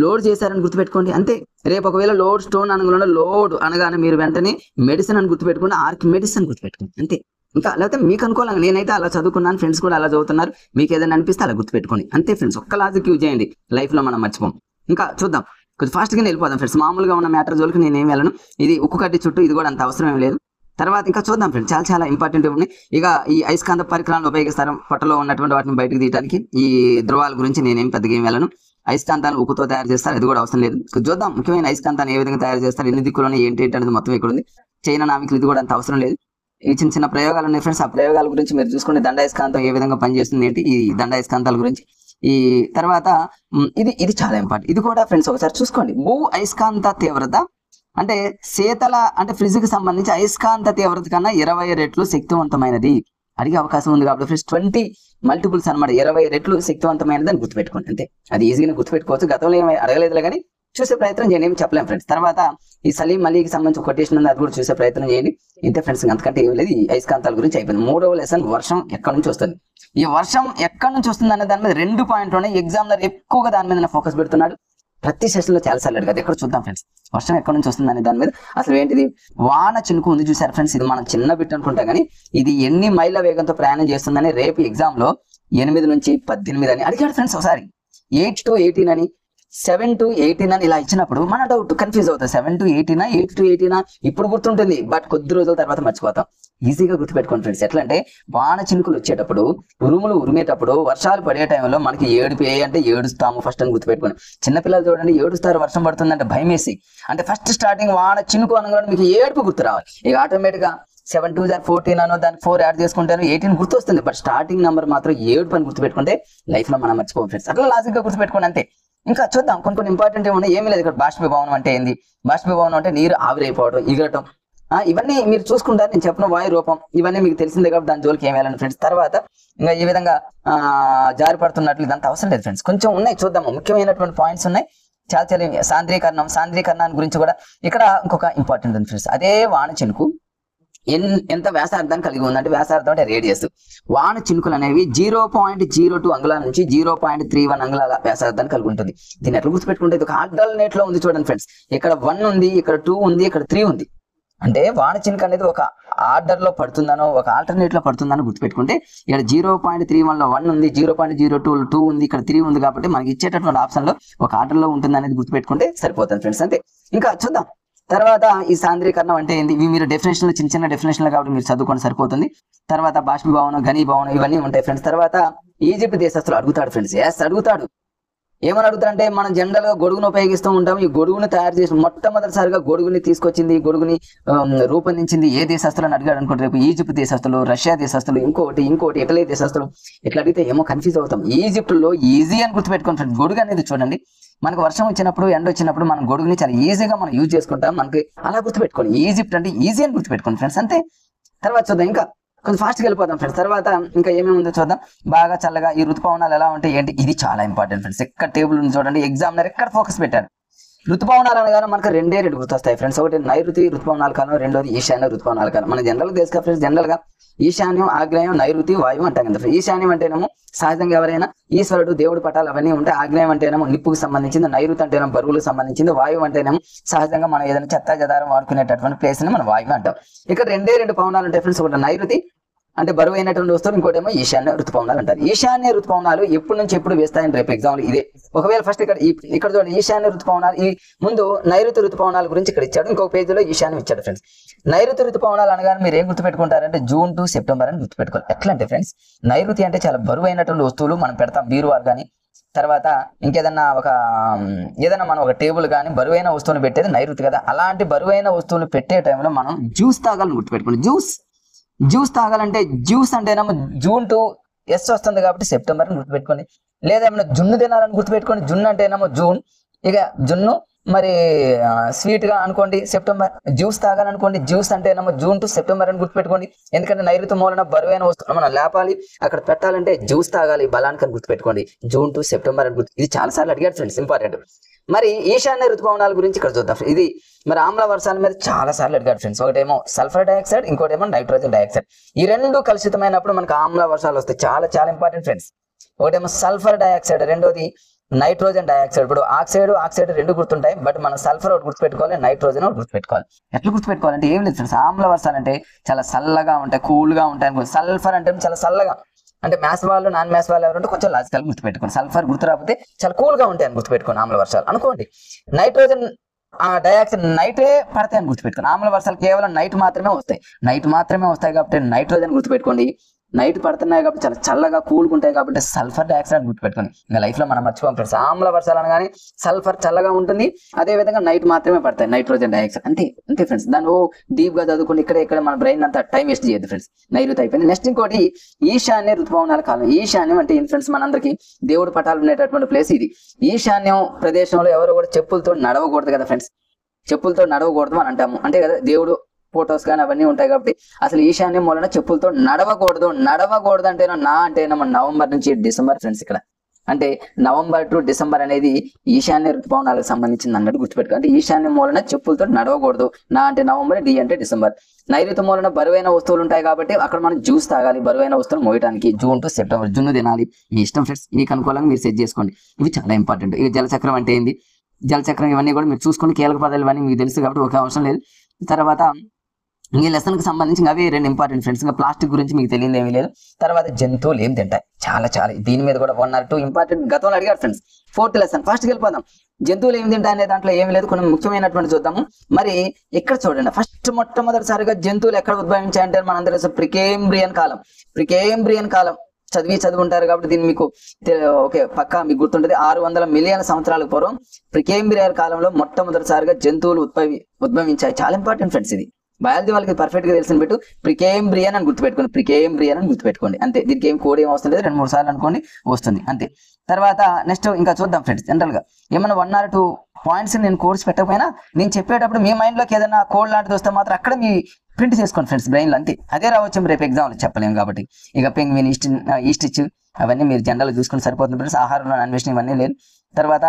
లోడ్ చేశారని గుర్తుపెట్టుకోండి. అంతే. రేపు ఒకవేళ లోడ్ స్టోన్ అనగా లోడ్ అనగానే మీరు వెంటనే మెడిసిన్ అని గుర్తుపెట్టుకోండి, ఆర్కిమెడిస్ అని గుర్తుపెట్టుకోండి. అంతే. ఇంకా లేకపోతే మీకు అనుకోవాలి, నేనైతే అలా చదువుకున్నాను, ఫ్రెండ్స్ కూడా అలా చదువుతున్నారు, మీకు ఏదైనా అనిపిస్తే అలా గుర్తుపెట్టుకోండి. అంతే ఫ్రెండ్స్, ఒక్క లాజిక్ యూజ్ చేయండి, లైఫ్ లో మనం మర్చిపోం. ఇంకా చూద్దాం, కొంచెం ఫాస్ట్ గా వెళ్ళిపోదాం ఫ్రెండ్స్. మామూలుగా ఉన్న మ్యాటర్ జోలికి నేనేం వెళ్ళను. ఇది ఉక్కు కట్టి చుట్టూ, ఇది కూడా అంత అవసరం ఏం లేదు. తర్వాత ఇంకా చూద్దాం ఫ్రెండ్స్, చాలా ఇంపార్టెంట్ ఉన్నాయి. ఇక ఈ అయస్కాంత పరికరాలను ఉపయోగిస్తారు పొట్టలో ఉన్నటువంటి వాటిని బయటకు తీయడానికి. ఈ ధ్రువాల గురించి నేనేం పెద్దగా ఏం వెళ్ళను. అయస్కాంతాన్ని ఉక్కుతో తయారు చేస్తారు, అది కూడా అవసరం లేదు. చూద్దాం, ముఖ్యమైన అయస్కాంతాన్ని ఏ విధంగా తయారు చేస్తారు, ఎన్ని దిక్కులోనే ఏంటి అనేది మొత్తం ఇక్కడ ఉంది. చైనా నామికలు, ఇది కూడా అంత అవసరం లేదు. ఈ చిన్న ప్రయోగాలు ఉన్నాయి ఫ్రెండ్స్, ఆ ప్రయోగాల గురించి మీరు చూసుకుంటే దండాయస్కాంతం ఏ విధంగా పనిచేస్తుంది ఏంటి, ఈ దండాయస్కాంతాల గురించి. ఈ తర్వాత ఇది చాలా ఇంపార్టెంట్. ఇది కూడా ఫ్రెండ్స్ ఒకసారి చూసుకోండి. భూ అయస్కాంత తీవ్రత అంటే శీతల అంటే ఫ్రిడ్జ్ కి సంబంధించి అయస్కాంత తీవ్రత కన్నా 20 రెట్లు శక్తివంతమైనది అడిగే అవకాశం ఉంది కాబట్టి ఫ్రెండ్స్ 20 మల్టిపుల్స్ అనమాట, 20 రెట్లు శక్తివంతమైనది అని గుర్తుపెట్టుకోండి. అంతే, అది ఈజీగా గుర్తుపెట్టుకోవచ్చు. గతంలో ఏమి అడగలేదులే కానీ చూసే ప్రయత్నం చేయండి, ఏమి చెప్పలేం ఫ్రెండ్స్. తర్వాత ఈ సలీం అలీకి సంబంధించి కొటేషన్ ఉంది, అది కూడా చూసే ప్రయత్నం చేయండి. ఇంతే ఫ్రెండ్స్, అంతకంటే ఏం లేదు. ఈ అయస్కాంతాల గురించి అయిపోయింది. 3వ లెసన్ వర్షం ఎక్కడి నుంచి వస్తుంది. ఈ వర్షం ఎక్కడి నుంచి వస్తుంది అనే దాని మీద 2 పాయింట్లు ఉన్నాయి. ఎగ్జామ్లర్ ఎక్కువగా దాని మీద ఫోకస్ పెడుతున్నాడు. ప్రతి సెషన్ లో చాలాసార్లు అడిగారు. ఎక్కడ చూద్దాం ఫ్రెండ్స్, వర్షం ఎక్కడి నుంచి వస్తుంది అనే దాని మీద. అసలు ఏంటిది, వాన చినుకు ఉంది చూసారు ఫ్రెండ్స్, ఇది మనం చిన్న బిట్ అనుకుంటాం కానీ ఇది ఎన్ని మైళ్ళ వేగంతో ప్రయాణం చేస్తుందని రేపు ఎగ్జామ్ లో 8 నుంచి 18 అని అడిగాడు ఫ్రెండ్స్. ఒకసారి 8 to 18 అని, 7 to 18 అని ఇలా ఇచ్చినప్పుడు మన డౌట్ కన్ఫ్యూజ్ అవుతుంది. 7 to 18, 8 to 18 ఇప్పుడు గుర్తుంటుంది, బట్ కొద్ది రోజుల తర్వాత మర్చిపోతాం. ఈజీగా గుర్తుపెట్టుకోండి ఫ్రెండ్స్. ఎట్లా అంటే వాన చినుకులు వచ్చేటప్పుడు, ఉరుములు ఉరిమేటప్పుడు, వర్షాలు పడే టైంలో మనకి ఏడుపు అంటే ఏడుస్తాము ఫస్ట్ అని గుర్తుపెట్టుకోండి. చిన్నపిల్లలు చూడండి ఏడుస్తారు వర్షం పడుతుందంటే భయం వేసి. అంటే ఫస్ట్ స్టార్టింగ్ వాన చినుకు అనగా మీకు ఏడుపు గుర్తు రావాలి. ఇక ఆటోమేటిక్ గా 7 2 14 అనో దానికి 4 యాడ్ చేసుకుంటాను 18 గుర్తు వస్తుంది. బట్ స్టార్టింగ్ నెంబర్ మాత్రం 7 అని గుర్తుపెట్టుకుంటే లైఫ్ లో మనం మర్చిపోం ఫ్రెండ్స్. అట్లా లాజిక్ గా గుర్తుపెట్టుకోండి అంతే. ఇంకా చూద్దాం, కొన్ని ఇంపార్టెంట్ ఏమున్నాయి. ఏమీ లేదు ఇక్కడ. బాష్పీభవనం అంటే ఏంది, బాష్పీభవనం అంటే నీరు ఆవిరైపోవడం, ఎగరటం, ఇవన్నీ మీరు చూసుకుంటారు. నేను చెప్పిన వాయు రూపం ఇవన్నీ మీకు తెలిసిందే కాబట్టి దాని జోలికి ఏం వెళ్ళండి ఫ్రెండ్స్. తర్వాత ఇంకా ఈ విధంగా జారి పడుతున్నట్లు ఇదంతా అవసరం లేదు ఫ్రెండ్స్. కొంచెం ఉన్నాయి చూద్దాము, ముఖ్యమైనటువంటి పాయింట్స్ ఉన్నాయి చాలా. సాంద్రీకరణాన్ని గురించి కూడా ఇక్కడ ఇంకొక ఇంపార్టెంట్ ఉంది ఫ్రెండ్స్. అదే వాన చినుకు ఎంత వ్యాసార్థాన్ని కలిగి ఉంది అంటే, వ్యాసార్థం అంటే రేడియస్. వాన చినుకులు అనేవి 0.02 అంగుళాల నుంచి 0.31 అంగుళాల వ్యాసార్థాన్ని కలిగి ఉంటుంది. దీన్ని ఎట్లా గుర్తుపెట్టుకుంటే, ఇది ఒక ఆల్టర్నేట్ లో ఉంది చూడండి ఫ్రెండ్స్. ఇక్కడ 1 ఉంది, ఇక్కడ 2 ఉంది, ఇక్కడ 3 ఉంది. అంటే వాన చినుక అనేది ఒక ఆర్డర్ లో పడుతుందనో ఒక ఆల్టర్నేట్ లో పడుతుందని గుర్తుపెట్టుకుంటే ఇక్కడ 0.31 లో 1 ఉంది, 0.02 2 ఉంది, ఇక్కడ 3 ఉంది కాబట్టి మనకి ఇచ్చేటటువంటి ఆప్షన్ లో ఒక ఆర్డర్ లో ఉంటుంది అనేది గుర్తుపెట్టుకుంటే సరిపోతుంది ఫ్రెండ్స్. అంతే. ఇంకా చూద్దాం తర్వాత ఈ సాంద్రీకరణం అంటే ఏంటి, ఇవి మీరు డెఫినేషన్లు చిన్న చిన్న డెఫినేషన్లు కాబట్టి మీరు చదువుకొని సరిపోతుంది. తర్వాత బాష్పీభవనం, ఘనీభవనం ఇవన్నీ ఉంటాయి ఫ్రెండ్స్. తర్వాత ఈజిప్ట్ దేశస్తులు అడుగుతాడు ఫ్రెండ్స్, అడుగుతాడు. ఏమని అడుగుతారంటే మనం జనరల్ గా గొడుగును ఉపయోగిస్తూ ఉంటాం. ఈ గొడుగును తయారు చేసి మొట్టమొదటిసారిగా గొడుగుని తీసుకొచ్చింది, గొడుగుని రూపొందించింది ఏ దేశస్తులు అని అడిగాడు అనుకుంటే రేపు ఈజిప్ట్ దేశస్తులు, రష్యా దేశస్తులు, ఇంకోటి ఇటలీ దేశస్తులు. ఇట్లా అడిగితే ఏమో కన్ఫ్యూజ్ అవుతాం. ఈజిప్ట్ లో ఈజీ అని గుర్తుపెట్టుకోండి ఫ్రెండ్స్. గొడుగు అనేది చూడండి, మనకు వర్షం వచ్చినప్పుడు ఎండ వచ్చినప్పుడు మనం గొడుగుని చాలా ఈజీగా మనం యూజ్ చేసుకుంటాం. మనకి అలా గుర్తుపెట్టుకోండి. ఈజిప్ట్ అంటే ఈజీ అని గుర్తుపెట్టుకోండి ఫ్రెండ్స్. అంతే. తర్వాత చూద్దాం, ఇంకా కొంచెం ఫాస్ట్గా వెళ్ళిపోదాం ఫ్రెండ్స్. తర్వాత ఇంకా ఏమేమి ఉందో చూద్దాం. బాగా చల్లగా ఈ ఋతుపవనాలు ఎలా ఉంటాయి ఏంటి, ఇది చాలా ఇంపార్టెంట్ ఫ్రెండ్స్. ఎక్కడ టేబుల్ ఉంది చూడండి, ఎగ్జామినర్ ఎక్కడ ఫోకస్ పెట్టారు. ఋతుపవనాలు అనగానే మనకు రెండు గుర్తొస్తాయి ఫ్రెండ్స్. ఒకటి నైరుతి ఋతుపవనాల కాలం, రెండోది ఈశాన్య ఋతుపవనాల కాలం. మన జనరల్ తెలుసు కదా ఫ్రెండ్స్, జనరల్ గా ఈశాన్యం, ఆగ్నేయం, నైరుతి, వాయువు అంటాం కదా. ఈశాన్యం అంటేనేమో సహజంగా ఎవరైనా ఈశ్వరుడు, దేవుడు పటాలు అవన్నీ ఉంటాయి. ఆగ్నేయం అంటేనేమో నిప్పుకు సంబంధించింది, నైరుతి అంటేనేమో బరువులకు సంబంధించింది, వాయువు అంటేనేమో సహజంగా మనం ఏదైనా చెత్త చెదారం వాడుకునేటటువంటి ప్లేస్ ని మనం వాయువు అంటాం. ఇక్కడ రెండు పవనాలు ఉంటాయి ఫ్రెండ్స్. ఒకటి నైరుతి అంటే బరువు అయినటువంటి వస్తువులు, ఇంకోటేమో ఈశాన్య ఋతుపవనాలు అంటారు. ఈశాన్య ఋతుపవనాలు ఎప్పుడు నుంచి ఎప్పుడు వేస్తాయని రేపు ఎగ్జామ్లు ఇదే. ఒకవేళ ఫస్ట్ ఇక్కడ చూడండి ఈశాన్య ఋతుపవనాలు, ఈ ముందు నైరుతి ఋతుపవనాల గురించి ఇక్కడ ఇచ్చాడు, ఇంకొక పేజీలో ఈశాన్యం ఇచ్చాడు ఫ్రెండ్స్. నైరుతి ఋతుపవనాలు అనగానే మీరు ఏం గుర్తుపెట్టుకుంటారంటే జూన్ టు సెప్టెంబర్ అని గుర్తుపెట్టుకోవాలి. ఎట్లా అంటే ఫ్రెండ్స్, నైరుతి అంటే చాలా బరువు అయినటువంటి వస్తువులు మనం పెడతాం, బీరువాలు కానీ, తర్వాత ఇంకేదన్నా ఏదైనా మనం ఒక టేబుల్ కానీ బరువైన వస్తువులు పెట్టేది నైరుతి కదా. అలాంటి బరువైన వస్తువులు పెట్టే టైంలో మనం జ్యూస్ తాగాలని గుర్తుపెట్టుకోండి. జ్యూస్ తాగాలంటే జ్యూస్ అంటేనేమో జూన్ టు ఎస్ వస్తుంది కాబట్టి సెప్టెంబర్ అని గుర్తుపెట్టుకోండి. లేదా ఏమైనా జున్ను తినాలని గుర్తుపెట్టుకోండి. జున్ను అంటేనేమో జూన్, ఇక జున్ను మరి స్వీట్ గా అనుకోండి సెప్టెంబర్. జ్యూస్ తాగాలనుకోండి, జ్యూస్ అంటేనేమో జూన్ టు సెప్టెంబర్ అని గుర్తుపెట్టుకోండి. ఎందుకంటే నైరుతి మూలన బరువైన వస్తువులు మనం లేపాలి, అక్కడ పెట్టాలంటే జ్యూస్ తాగాలి బలానికి అని గుర్తుపెట్టుకోండి. జూన్ టు సెప్టెంబర్ అని ఇది చాలా సార్లు అడిగాడు ఫ్రెండ్స్, ఇంపార్టెంట్. మరి ఈశాన్య ఋతుపవనాల గురించి ఇక్కడ చూద్దాం. ఇది మరి ఆమ్ల వర్షాల మీద చాలా సార్లు అడిగాడు ఫ్రెండ్స్. ఒకటేమో సల్ఫర్ డైఆక్సైడ్, ఇంకోటేమో నైట్రోజన్ డైఆక్సైడ్. ఈ రెండు కలుషితమైనప్పుడు మనకు ఆమ్ల వర్షాలు వస్తాయి. చాలా చాలా ఇంపార్టెంట్ ఫ్రెండ్స్. ఒకటేమో సల్ఫర్ డైఆక్సైడ్, రెండోది నైట్రోజన్ డైఆక్సైడ్. ఇప్పుడు ఆక్సైడ్ రెండు గుర్తుంటాయి, బట్ మనం సల్ఫర్ ఒకటి గుర్తుపెట్టుకోవాలి, నైట్రోజన్ ఒకటి గుర్తుపెట్టుకోవాలి. ఎట్లా గుర్తుపెట్టుకోవాలంటే ఏం లేదు ఫ్రెండ్స్, ఆమ్ల వర్షాలు అంటే చాలా చల్లగా ఉంటాయి, కూల్ గా ఉంటాయి. సల్ఫర్ అంటే చాలా చల్లగా, అంటే మ్యాథ్స్ వాళ్ళు నాన్ మ్యాథ్స్ వాళ్ళు ఎవరంటే కొంచెం లాజికల్ గుర్తుపెట్టుకోండి. సల్ఫర్ గుర్తు రాకపోతే చాలా కూల్ గా ఉంటాయి అని గుర్తుపెట్టుకోండి ఆమ్ల వర్షాలు అనుకోండి. నైట్రోజన్ డైఆక్సైడ్ నైటే పడతాయి అని గుర్తుపెట్టుకోండి. ఆమ్ల వర్షాలు కేవలం నైట్ మాత్రమే వస్తాయి కాబట్టి నైట్రోజన్ గుర్తుపెట్టుకోండి. నైట్ పడుతున్నాయి కాబట్టి చాలా చల్లగా కూల్గా ఉంటాయి కాబట్టి సల్ఫర్ డైఆక్సైడ్ గుర్తుపెట్టుకోండి. ఇంకా లైఫ్ లో మనం మర్చిపోం ఫ్రెండ్స్. ఆమ్ల వర్షాలు అనగానే సల్ఫర్ చల్లగా ఉంటుంది, అదే విధంగా నైట్ మాత్రమే పడతాయి నైట్రోజన్ డైఆక్సైడ్. అంతే ఫ్రెండ్స్. దాన్ని డీప్ గా చదువుకుని ఇక్కడ మన బ్రెయిన్ అంతా టైం వేస్ట్ చేయదు ఫ్రెండ్స్. నైరుతి అయిపోయింది. నెక్స్ట్ ఇంకోటి ఈశాన్య ఋతుపవనాల కాలం. ఈశాన్యం అంటే ఫ్రెండ్స్ మనందరికి దేవుడు పటాలు ఉండేటటువంటి ప్లేస్ ఇది. ఈశాన్యం ప్రదేశంలో ఎవరు కూడా చెప్పులతో నడవకూడదు కదా ఫ్రెండ్స్. చెప్పులతో నడవకూడదు అని అంటాము, అంటే కదా దేవుడు ఫొటోస్ కానీ అవన్నీ ఉంటాయి కాబట్టి అసలు ఈశాన్యం మూలన చెప్పులతో నడవకూడదు అంటేనేమో నవంబర్ నుంచి డిసెంబర్ ఫ్రెండ్స్. ఇక్కడ అంటే నవంబర్ టు డిసెంబర్ అనేది ఈశాన్య ఋతుపవనాలకు సంబంధించింది అన్నట్టు గుర్తుపెట్టుకో. అంటే ఈశాన్య మూలన చెప్పులతో నడవకూడదు. నా అంటే నవంబర్, డి అంటే డిసెంబర్. నైరుతి మూలన బరువైన వస్తువులు ఉంటాయి కాబట్టి అక్కడ మనం జ్యూస్ తాగాలి బరువైన వస్తువులు మోయడానికి. జూన్ టు సెప్టెంబర్ జున్ను తినాలి. మీ ఇష్టం ఫ్రెండ్స్, మీకు అనుకూలంగా మీరు సెట్ చేసుకోండి. ఇవి చాలా ఇంపార్టెంట్. ఇక జలచక్రం అంటే ఏంది, జలచక్రం ఇవన్నీ కూడా మీరు చూసుకుని కీలక పదాలు ఇవన్నీ మీకు తెలుసు కాబట్టి ఒక అవసరం లేదు. తర్వాత ఈ లెసన్ కి సంబంధించి అవి రెండు ఇంపార్టెంట్ ఫ్రెండ్స్. ఇంకా ప్లాస్టిక్ గురించి మీకు తెలియదు ఏమీ లేదు. తర్వాత జంతువులు ఏం తింటాయి, చాలా దీని మీద కూడా 1 or 2 ఇంపార్టెంట్ గతంలో అడిగారు ఫ్రెండ్స్. 4th లెసన్ ఫస్ట్ వెళ్ళిపోదాం. జంతువులు ఏం తింటాయి అనే దాంట్లో ఏమి లేదు, కొన్ని ముఖ్యమైనటువంటి చూద్దాము. మరి ఇక్కడ చూడండి, ఫస్ట్ మొట్టమొదటిసారిగా జంతువులు ఎక్కడ ఉద్భవించాయంటే మనందరూ ప్రికేంబ్రియన్ కాలం చదివి ఉంటారు కాబట్టి దీన్ని మీకు ఓకే పక్కా మీకు గుర్తుంటది. 600 మిలియన్ సంవత్సరాల పూర్వం ప్రికేంబ్రియన్ కాలంలో మొట్టమొదటిసారిగా జంతువులు ఉద్భవించాయి. చాలా ఇంపార్టెంట్ ఫ్రెండ్స్. ఇది బయాలజీ వాళ్ళకి పర్ఫెక్ట్ గా తెలిసిన పెట్టు ప్రికేంబ్రియన్ అని గుర్తుపెట్టుకోండి. అంతే. దీనికి ఏం కోడ్ ఏం వస్తుంది, 2-3 సార్లు అనుకోండి వస్తుంది అంతే. తర్వాత నెక్స్ట్ ఇంకా చూద్దాం ఫ్రెండ్స్. జనరల్ గా ఏమన్నా 1 or 2 పాయింట్స్ నేను కోర్స్ పెట్టకపోయినా నేను చెప్పేటప్పుడు మీ మైండ్ లోకి ఏదైనా కోడ్ లాంటిది వస్తే మాత్రం అక్కడ మీ ప్రింట్ చేసుకోండి ఫ్రెండ్స్ బ్రెయిన్ లో. అంతే. అదే రావచ్చు రేపు ఎగ్జామ్లో చెప్పలేము కాబట్టి. ఇక పెంగ్విన్, ఈస్టిచ్ అవన్నీ మీరు జనరల్ చూసుకుని సరిపోతుంది ఫ్రెండ్స్. ఆహారంలో అన్వేషణ ఇవన్నీ లేదు. తర్వాత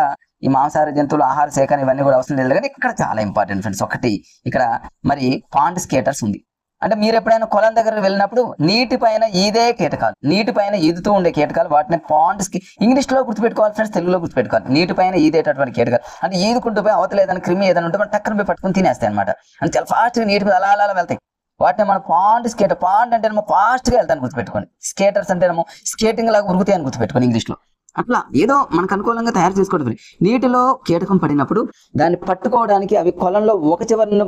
ఈ మాంసాహార జంతువులు ఆహార సేకరణ ఇవన్నీ కూడా అవసరం లేదు. కానీ ఇక్కడ చాలా ఇంపార్టెంట్ ఫ్రెండ్స్. ఒకటి ఇక్కడ మరి పాండ్ స్కేటర్స్ ఉంది. అంటే మీరు ఎప్పుడైనా కొలం దగ్గర వెళ్ళినప్పుడు నీటిపైన ఈదే కీటకాలు, నీటిపైన ఈదుతూ ఉండే కీటకాలు, వాటిని పాండ్స్ కి ఇంగ్లీష్ లో గుర్తుపెట్టుకోవాలి ఫ్రెండ్స్, తెలుగులో గుర్తుపెట్టుకోవాలి. నీటిపైన ఈదేటటువంటి కీటకాలు అంటే ఈదుకుంటూ పోయి అవతల ఏదైనా క్రిమి ఏదైనా ఉంటే మనం టక్కన పోయి పట్టుకుని తినేస్తాయి అనమాట. అంటే చాలా ఫాస్ట్ గా నీటి మీద అలా అలా వెళ్తాయి. వాటిని మనం పాండ్ స్కేటర్, పాండ్ అంటే ఫాస్ట్ గా వెళ్తాను గుర్తుపెట్టుకోండి. స్కేటర్స్ అంటే స్కేటింగ్ లాగా ఉరుకుతాయి అని గుర్తుపెట్టుకోండి ఇంగ్లీష్ లో. అట్లా ఏదో మనకు అనుకూలంగా తయారు చేసుకోవడం. నీటిలో కీటకం పడినప్పుడు దాన్ని పట్టుకోవడానికి అవి కొలంలో ఒక చివరి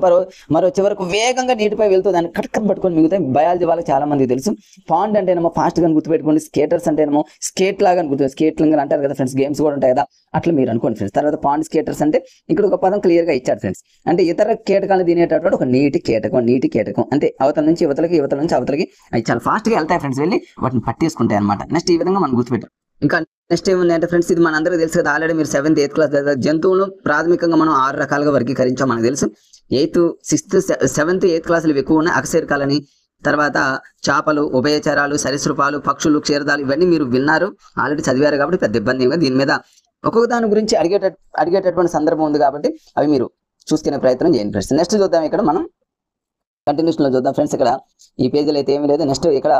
మరో చివరకు వేగంగా నీటిపై వెళ్తూ దాన్ని కట్టకం పట్టుకొని మిగుతాయి. బయాలజీ వాళ్ళకి చాలా మంది తెలుసు. పాండ్ అంటేనేమో ఫాస్ట్ గా గుర్తుపెట్టుకోండి. స్కేటర్స్ అంటేనేమో స్కేట్ లాగా గుర్తు, స్కేట్లింగ్ అంటారు కదా ఫ్రెండ్స్, గేమ్స్ కూడా ఉంటాయి కదా, అట్లా మీరు అనుకోండి ఫ్రెండ్స్. తర్వాత పాండ్ స్కేటర్స్ అంటే ఇక్కడ ఒక పదం క్లియర్ గా ఇచ్చారు ఫ్రెండ్స్. అంటే ఇతర కీటకాలను తినేటటువంటి ఒక నీటి కీటకం అంటే అవతల నుంచి యువతలకి, యువతల నుంచి అవతలకి అవి చాలా ఫాస్ట్ గా వెళ్తాయి ఫ్రెండ్స్, వెళ్ళి వాటిని పట్టేసుకుంటాయి అనమాట. నెక్స్ట్ ఈ విధంగా మనం గుర్తుపెట్టాం. ఇంకా నెక్స్ట్ ఏముంది అంటే ఫ్రెండ్స్, ఇది మన అందరికీ తెలుసు కదా, ఆల్రెడీ మీరు 7th 8th క్లాస్ జంతువులను ప్రాథమికంగా మనం 6 రకాలుగా వర్గీకరించాం మనకు తెలుసు. 8th 6th 7th 8th క్లాసులు ఎక్కువ ఉన్నాయి. అకశేరుకాలని, తర్వాత చేపలు, ఉభయచరాలు, సరీసృపాలు, పక్షులు, క్షీరదాలు, ఇవన్నీ మీరు విన్నారు, ఆల్రెడీ చదివారు కాబట్టి పెద్ద ఇబ్బంది ఏమి. దీని మీద ఒక్కొక్క దాని గురించి అడిగేటటువంటి సందర్భం ఉంది కాబట్టి అవి మీరు చూసుకునే ప్రయత్నం చేయండి ఫ్రెండ్స్. నెక్స్ట్ చూద్దాం, ఇక్కడ మనం కంటిన్యూషన్ లో చూద్దాం ఫ్రెండ్స్. ఇక్కడ ఈ పేజీలో అయితే ఏమీ లేదు. నెక్స్ట్ ఇక్కడ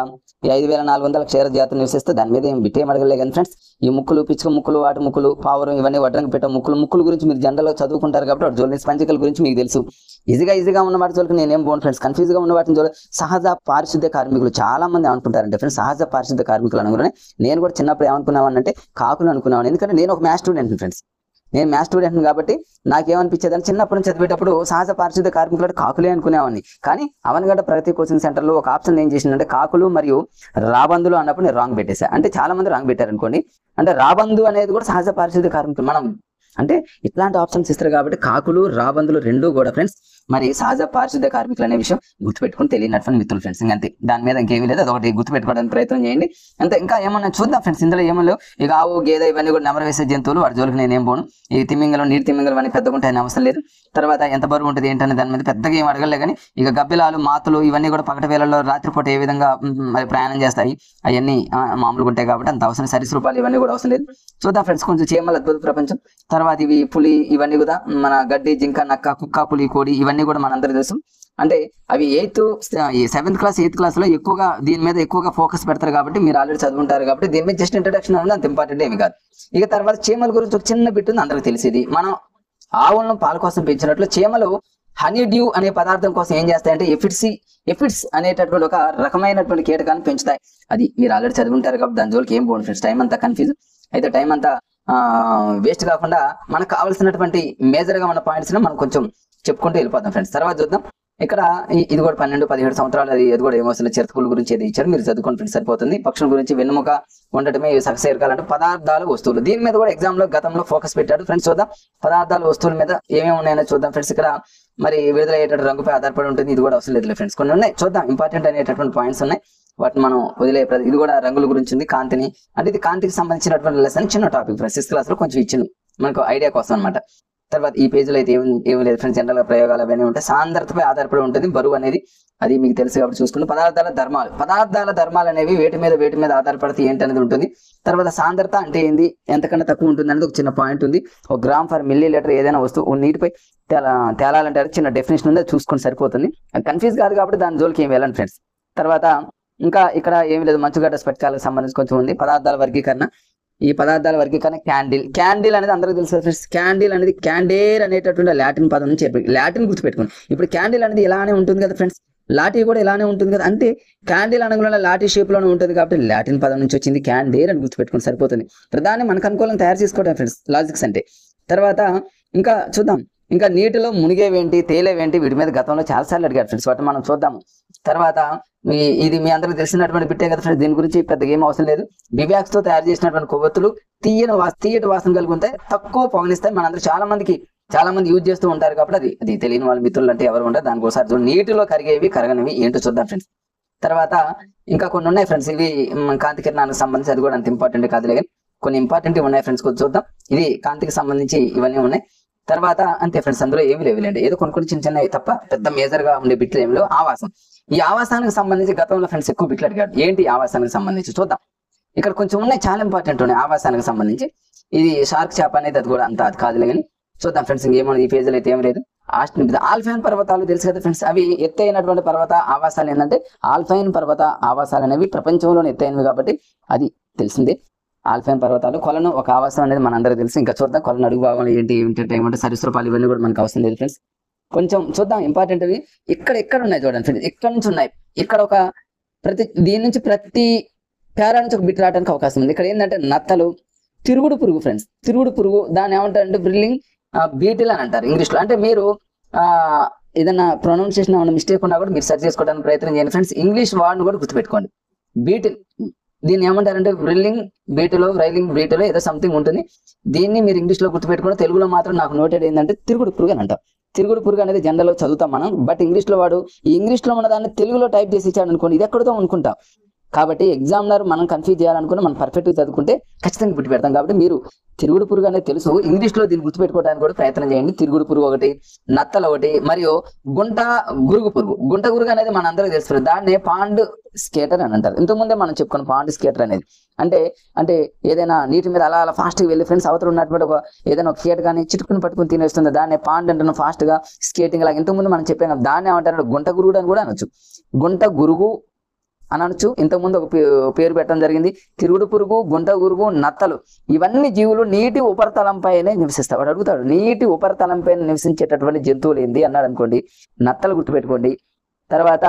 5400 క్షీర జాతులు నివసిస్తే దాని మీద ఏం బిట్టేం అడగలే కానీ ఫ్రెండ్స్, ఈ ముక్కులు, పిచ్చుక ముక్కులు, వాటి ముక్కులు, పావురం, ఇవన్నీ వడ్రంగి పెట్ట ముక్కుల గురించి మీరు జనరల్ గా చదువుకుంటారు కాబట్టి వాటి జోలి స్పంజికల గురించి మీకు తెలుసు. ఈజీగా ఉన్న వాటి జోలికి నేనేం పోను ఫ్రెండ్స్. కన్ఫ్యూజ్ గా ఉన్న వాటిని సహజ పారిశుద్ధ్య కార్మికులు చాలా మంది అనుకుంటారంటే ఫ్రెండ్స్, సహజ పారిశుద్ధ్య కార్మికులు అనుకునే నేను కూడా చిన్నప్పుడు ఏమనుకున్నామనంటే కాకులు అనుకున్నాను. ఎందుకంటే నేను ఒక మ్యాథ్స్ స్టూడెంట్ ఫ్రెండ్స్, నేను మ్యాథ్స్ స్టూడెంట్ కాబట్టి నాకేమనిపించేది అంటే చిన్నప్పటి నుంచి చదివేటప్పుడు సహజ పారిశుద్ధ్య కార్మికులు కాకులే అనుకునేవాడిని. కానీ అవనగడ్డ ప్రగతి కోచింగ్ సెంటర్ లో ఒక ఆప్షన్ ఏం చేసిందంటే కాకులు మరియు రాబందులు అన్నప్పుడు నేను రాంగ్ పెట్టేసా. అంటే చాలా మంది రాంగ్ పెట్టారు అనుకోండి. అంటే రాబందు అనేది కూడా సహజ పారిశుద్ధ్య కార్మికులు. మనం అంటే ఇట్లాంటి ఆప్షన్స్ ఇస్తారు కాబట్టి కాకులు, రాబందులు రెండూ కూడా ఫ్రెండ్స్ మరి సహజ పారిశుద్ధ్య కార్మికులు అనే విషయం గుర్తుపెట్టుకుని తెలియనటువంటి మిత్రులు ఫ్రెండ్స్. ఇంకంతే, దాని మీద ఇంకేమీ లేదు, అదొకటి గుర్తుపెట్టుకోవడానికి ప్రయత్నం చేయండి అంతే. ఇంకా ఏమన్నా చూద్దాం ఫ్రెండ్స్, ఇందులో ఏమో లేవు. ఇక ఆవు, గేదె ఇవన్నీ కూడా నెమరు వేసే జంతువులు, వాటి జోలికి నేనేం పోను. ఈ తిమ్మింగలు, నీటి తిమ్మింగలు అన్ని పెద్దగా ఉంటాయని అవసరం లేదు. తర్వాత ఎంత బరువు ఉంటుంది ఏంటనే దాని మీద పెద్దగా ఏం అడగలే. కానీ ఇక గబ్బిలాలు, మాతులు ఇవన్నీ కూడా పగటి వేళల్లో రాత్రిపూట ఏ విధంగా మరి ప్రయాణం చేస్తాయి అవన్నీ మామూలుగా ఉంటాయి కాబట్టి అంత అవసరం. సరీసృపాలు ఇవన్నీ కూడా అవసరం లేదు. చూద్దాం ఫ్రెండ్స్, కొంచెం చీమల అద్భుత ప్రపంచం. తర్వాత ఇవి పులి, ఇవన్నీ కూడా మన గడ్డి, జింక, నక్క, కుక్క, పులి, కోడి ఇవన్నీ కూడా మనందరూ తెలుసు. అంటే అవి 7th క్లాస్ 8th క్లాస్ లో ఎక్కువగా దీని మీద ఎక్కువగా ఫోకస్ పెడతారు కాబట్టి మీరు ఆల్రెడీ చదువుంటారు కాబట్టి దీని మీద జస్ట్ ఇంట్రడక్షన్ ఉంది, అంత ఇంపార్టెంట్ ఏమి కాదు. ఇక తర్వాత చీమల గురించి ఒక చిన్న బిట్ ఉంది, అందరికి తెలిసేది. మనం ఆవులను పాల కోసం పెంచినట్లు చీమలు హనీ డ్యూ అనే పదార్థం కోసం ఏం చేస్తాయంటే ఎఫిడ్స్ అనేటటువంటి ఒక రకమైనటువంటి కీటకాన్ని పెంచుతాయి. అది మీరు ఆల్రెడీ చదువుంటారు కాబట్టి దాని జోలికి ఏం పోను ఫ్రెండ్స్. టైం అంతా కన్ఫ్యూజ్ అయితే టైం అంతా వేస్ట్ కాకుండా మనకు కావాల్సినటువంటి మేజర్ గా ఉన్న పాయింట్స్ మనం కొంచెం చెప్పుకుంటూ వెళ్ళిపోతాం ఫ్రెండ్స్. తర్వాత చూద్దాం, ఇక్కడ ఇది కూడా 12-17 సంవత్సరాలు అది కూడా ఏమవుతుంది, చిరతపుల గురించి ఏది ఇచ్చారు మీరు చదువుకోండి ఫ్రెండ్స్, సరిపోతుంది. పక్షుల గురించి వెన్నుముక ఉండటమే సకశేరుకాలంటే పదార్థాలు, వస్తువులు. దీని మీద కూడా ఎగ్జామ్ లో గతంలో ఫోకస్ పెట్టాడు ఫ్రెండ్స్. చూద్దాం పదార్థాలు, వస్తువుల మీద ఏమేమి ఉన్నాయో చూద్దాం ఫ్రెండ్స్. ఇక్కడ మరి విడుదలయ్యేటటువంటి రంగుపై ఆధారపడి ఉంటుంది, ఇది కూడా అవసరం లేదు ఫ్రెండ్స్. కొన్ని ఉన్నాయి చూద్దాం, ఇంపార్టెంట్ అనేటటువంటి పాయింట్స్ ఉన్నాయి, వాటిని మనం వదిలే. ఇది కూడా రంగుల గురించి ఉంది, కాంతిని అంటే ఇది కాంతికి సంబంధించినటువంటి లెసన్, చిన్న టాపిక్ ఫ్రెండ్స్. 6th క్లాస్ లో కొంచెం ఇచ్చింది మనకు ఐడియా కోసం అనమాట. తర్వాత ఈ పేజీలో అయితే ఏమి లేదు ఫ్రెండ్స్, జనరల్ గా ప్రయోగాలు అవన్నీ ఉంటాయి. సాంద్రతపై ఆధారపడి ఉంటుంది బరువు అనేది, అది మీకు తెలుసు కాబట్టి చూసుకుంటే. పదార్థాల ధర్మాలు అనేవి వేటి మీద ఆధారపడితే ఏంటి అనేది ఉంటుంది. తర్వాత సాంద్రత అంటే ఏంది, ఎంతకన్నా తక్కువ ఉంటుంది అనేది ఒక చిన్న పాయింట్ ఉంది. 1 గ్రామ్ పర్ మిల్లీ లీటర్ ఏదైనా వస్తువు నీటిపై తేలాలంటే చిన్న డెఫినేషన్ ఉంది, అది చూసుకొని సరిపోతుంది. అది కన్ఫ్యూజ్ కాదు కాబట్టి దాని జోలికి ఏమి వెళ్ళండి ఫ్రెండ్స్. తర్వాత ఇంకా ఇక్కడ ఏమి లేదు, మంచుగడ్డ స్ఫటికాలకు సంబంధించి కొంచెం ఉంది. పదార్థాల వర్గీకరణ, ఈ పదార్థాల వర్గీకరణ క్యాండిల్ అనేది అందరికీ తెలుసు ఫ్రెండ్స్. క్యాండిల్ అనేది క్యాండేర్ అనేటటువంటి లాటిన్ పదం నుంచి లాటిన్ గుర్తుపెట్టుకోండి. ఇప్పుడు క్యాండిల్ అనేది ఇలానే ఉంటుంది కదా ఫ్రెండ్స్, లాఠీ కూడా ఇలానే ఉంటుంది కదా. అంటే క్యాండిల్ అనగా లాఠీ షేప్ లోనే ఉంటుంది కాబట్టి లాటిన్ పదం నుంచి వచ్చింది, క్యాండేర్ అని గుర్తుపెట్టుకుని సరిపోతుంది. ప్రధాని మనకు అనుకూలంగా తయారు చేసుకోవడం ఫ్రెండ్స్, లాజిక్స్ అంటే. తర్వాత ఇంకా చూద్దాం, ఇంకా నీటిలో మునిగేవేంటి, తేలేవేంటి, వీటి మీద గతంలో చాలాసార్లు అడిగారు ఫ్రెండ్స్, వాటిని మనం చూద్దాము. తర్వాత ఇది మీ అందరికి తెలిసినటువంటి బిట్టే కదా ఫ్రెండ్స్, దీని గురించి పెద్దగా ఏం అవసరం లేదు. బివాక్స్ తో తయారు చేసినటువంటి కొవ్వొత్తులు తీయటి వాసన కలిగి ఉంటాయి, తక్కువ పొగనిస్తాయి. మనందరూ చాలా మంది యూజ్ చేస్తూ ఉంటారు కాబట్టి అది తెలియని వాళ్ళ మిత్రులు అంటే ఎవరు ఉంటారు. దానికోసారి నీటిలో కరిగేవి కరగనివి ఏంటో చూద్దాం ఫ్రెండ్స్. తర్వాత ఇంకా కొన్ని ఉన్నాయి ఫ్రెండ్స్, ఇవి కాంతి కిరణానికి సంబంధించి, అది కూడా అంత ఇంపార్టెంట్ కాదులే కానీ కొన్ని ఇంపార్టెంట్ ఉన్నాయి ఫ్రెండ్స్, కొంచెం చూద్దాం. ఇది కాంతికి సంబంధించి ఇవన్నీ ఉన్నాయి. తర్వాత అంతే ఫ్రెండ్స్, అందులో ఏమి లేవులేండి, ఏదో కొన్ని చిన్న తప్ప పెద్ద మేజర్ గా ఉండే బిట్లు ఏమి లేవు. ఆవాసం, ఈ ఆవాసానికి సంబంధించి గతంలో ఫ్రెండ్స్ ఎక్కువ బిట్లు అడిగాడు. ఏంటి ఆవాసానికి సంబంధించి చూద్దాం. ఇక్కడ కొంచెం ఉన్నాయి, చాలా ఇంపార్టెంట్ ఉన్నాయి ఆవాసానికి సంబంధించి. ఇది షార్క్ చేప అనేది, అది కూడా అంత అది కాదులే కానీ చూద్దాం ఫ్రెండ్స్. ఇంకేమో ఈ పేజీలో అయితే ఏం లేదు. ఆల్పైన్ పర్వతాలు తెలుసు కదా ఫ్రెండ్స్, అవి ఎత్తైనటువంటి పర్వత ఆవాసాలు ఏంటంటే ఆల్పైన్ పర్వత ఆవాసాలు అనేవి ప్రపంచంలోనే ఎత్తైనవి కాబట్టి అది తెలిసిందే. ఆల్పైన్ పర్వతాలు, కొలను ఒక ఆవాసం అనేది మనందరికీ తెలుసు. ఇంకా చూద్దాం కొలను అడుగు భాగంలో ఏమంటే సరీసృపాలు ఇవన్నీ కూడా మనకు అవసరం లేదు ఫ్రెండ్స్. కొంచెం చూద్దాం ఇంపార్టెంట్ అవి ఎక్కడ ఉన్నాయి చూడండి ఫ్రెండ్స్, ఎక్కడ నుంచి ఉన్నాయి. ఇక్కడ ఒక దీని నుంచి ప్రతి పేరా నుంచి ఒక బిట్ రావడానికి అవకాశం ఉంది. ఇక్కడ ఏంటంటే నత్తలు, తిరుగుడు పురుగు ఫ్రెండ్స్, తిరుగుడు పురుగు దాన్ని ఏమంటారంటే బ్రిల్లింగ్ బీటిల్ అని అంటారు ఇంగ్లీష్ లో. అంటే మీరు ఏదైనా ప్రొనౌన్సియేషన్ ఏమైనా మిస్టేక్ ఉన్నా కూడా మీరు సెర్చ్ చేసుకోవడానికి ప్రయత్నం చేయండి ఫ్రెండ్స్. ఇంగ్లీష్ వర్డ్ని కూడా గుర్తుపెట్టుకోండి. బీటిల్, దీన్ని ఏమంటారంటే బ్రిల్లింగ్ బీటిలో, రైలింగ్ బీటిలో ఏదో సంథింగ్ ఉంటుంది. దీన్ని మీరు ఇంగ్లీష్ లో గుర్తుపెట్టుకోండి. తెలుగులో మాత్రం నాకు నోటెడ్ ఏంటంటే తిరుగుడు పురుగు అని అంటాం. తిరుగుడు పురుగు అనేది జనరల్ లో చదువుతాం మనం, బట్ ఇంగ్లీష్ లో వాడు ఈ ఇంగ్లీష్ లో ఉన్న దాన్ని తెలుగులో టైప్ చేసి ఇచ్చాడు అనుకోండి, ఇది ఎక్కడితో అనుకుంటాం. కాబట్టి ఎగ్జామినర్ మనం కన్ఫ్యూజ్ చేయాలనుకుని మనం పర్ఫెక్ట్ గా చదువుకుంటే ఖచ్చితంగా గుర్తు పెడతాం. కాబట్టి మీరు తిరుగుడు పురుగు అనేది తెలుసు, ఇంగ్లీష్ లో దీన్ని గుర్తుపెట్టుకోవడానికి కూడా ప్రయత్నం చేయండి. తిరుగుడు పురుగు ఒకటి, నత్తలు ఒకటి, మరియు గుంట గురుగు పురుగు. గుంట గురుగు అనేది మన అందరికీ తెలుసు, దాన్నే పాండ్ స్కేటర్ అని అంటారు. ఇంతకుముందే మనం చెప్పుకున్నాం పాండ్ స్కేటర్ అనేది అంటే ఏదైనా నీటి మీద అలా ఫాస్ట్ గా వెళ్ళి ఫ్రెండ్స్ అవతల ఉన్నటువంటి ఏదైనా ఒక కీట కానీ చిటుకుని పట్టుకుని తినేస్తుంది, దాన్ని పాండ్ అంటున్నాం ఫాస్ట్ గా స్కేటింగ్ లాగా. ఇంతకుముందు మనం చెప్పాం దాన్ని ఏమంటారు గుంట గురుగుడు అని కూడా అనొచ్చు, గుంట గురుగు అని అనొచ్చు. ఇంతకుముందు ఒక పేరు పెట్టడం జరిగింది. తిరుగుడు పురుగు, గుంట గురుగు, నత్తలు ఇవన్నీ జీవులు నీటి ఉపరితలంపైనే నివసిస్తాయి. వాడు అడుగుతాడు నీటి ఉపరితలంపై నివసించేటటువంటి జంతువులు ఏంది అన్నాడు అనుకోండి, నత్తలు గుర్తుపెట్టుకోండి. తర్వాత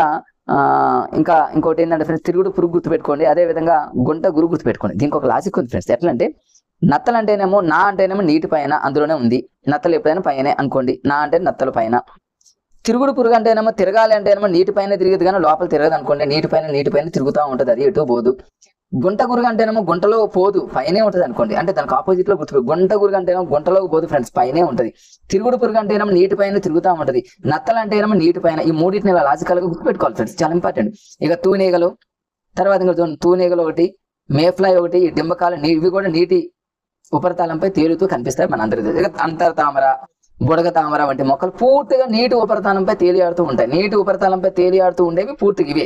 ఇంకోటి ఏంటంటే ఫ్రెండ్స్ తిరుగుడు పురుగు గుర్తుపెట్టుకోండి, అదే విధంగా గుంట గురుగు గుర్తుపెట్టుకోండి. దీనికి ఒక లాజిక్ ఉంది ఫ్రెండ్స్. ఎట్లా అంటే నత్తలు అంటేనేమో నా అంటేనేమో నీటి పైన అందులోనే ఉంది, నత్తలు ఎప్పుడైనా పైనే అనుకోండి, నా అంటే నత్తలు పైన. తిరుగుడు పురుగు అంటేనేమో తిరగాలి అంటేనేమో నీటి పైన తిరిగదు కానీ లోపల తిరగదు అనుకోండి, నీటి పైన తిరుగుతూ ఉంటుంది, అది ఎటు పోదు. గుంట గురుగు అంటేనేమో గుంటలో పోదు, పైనే ఉంటుంది అనుకోండి, అంటే దానికి ఆపోజిట్ లో గుర్తుపెట్టు. గుంట గురుగు అంటేనేమో గుంటలోకి పోదు ఫ్రెండ్స్, పైనే ఉంటుంది. తిరుగుడు పురుగు అంటేనేమో నీటి పైన తిరుగుతూ ఉంటుంది, నత్తలు అంటేనేమో నీటి పైన. ఈ మూడింటిని ఇలా లాజికల్ గా గుర్తుపెట్టుకోవాలి ఫ్రెండ్స్, చాలా ఇంపార్టెంట్. ఇక తూనీగలు, తర్వాత ఇంకా తూనీగలు ఒకటి, మేఫ్లై ఒకటి, డింబకాలు, ఇవి కూడా నీటి ఉపరితలంపై తేలుతూ కనిపిస్తాయి మన అందరికీ. ఇక అంతర్తామర, బుడగ తామర వంటి మొక్కలు పూర్తిగా నీటి ఉపరితలంపై తేలియాడుతూ ఉంటాయి. నీటి ఉపరితలంపై తేలియాడుతూ ఉండేవి పూర్తిగా ఇవే.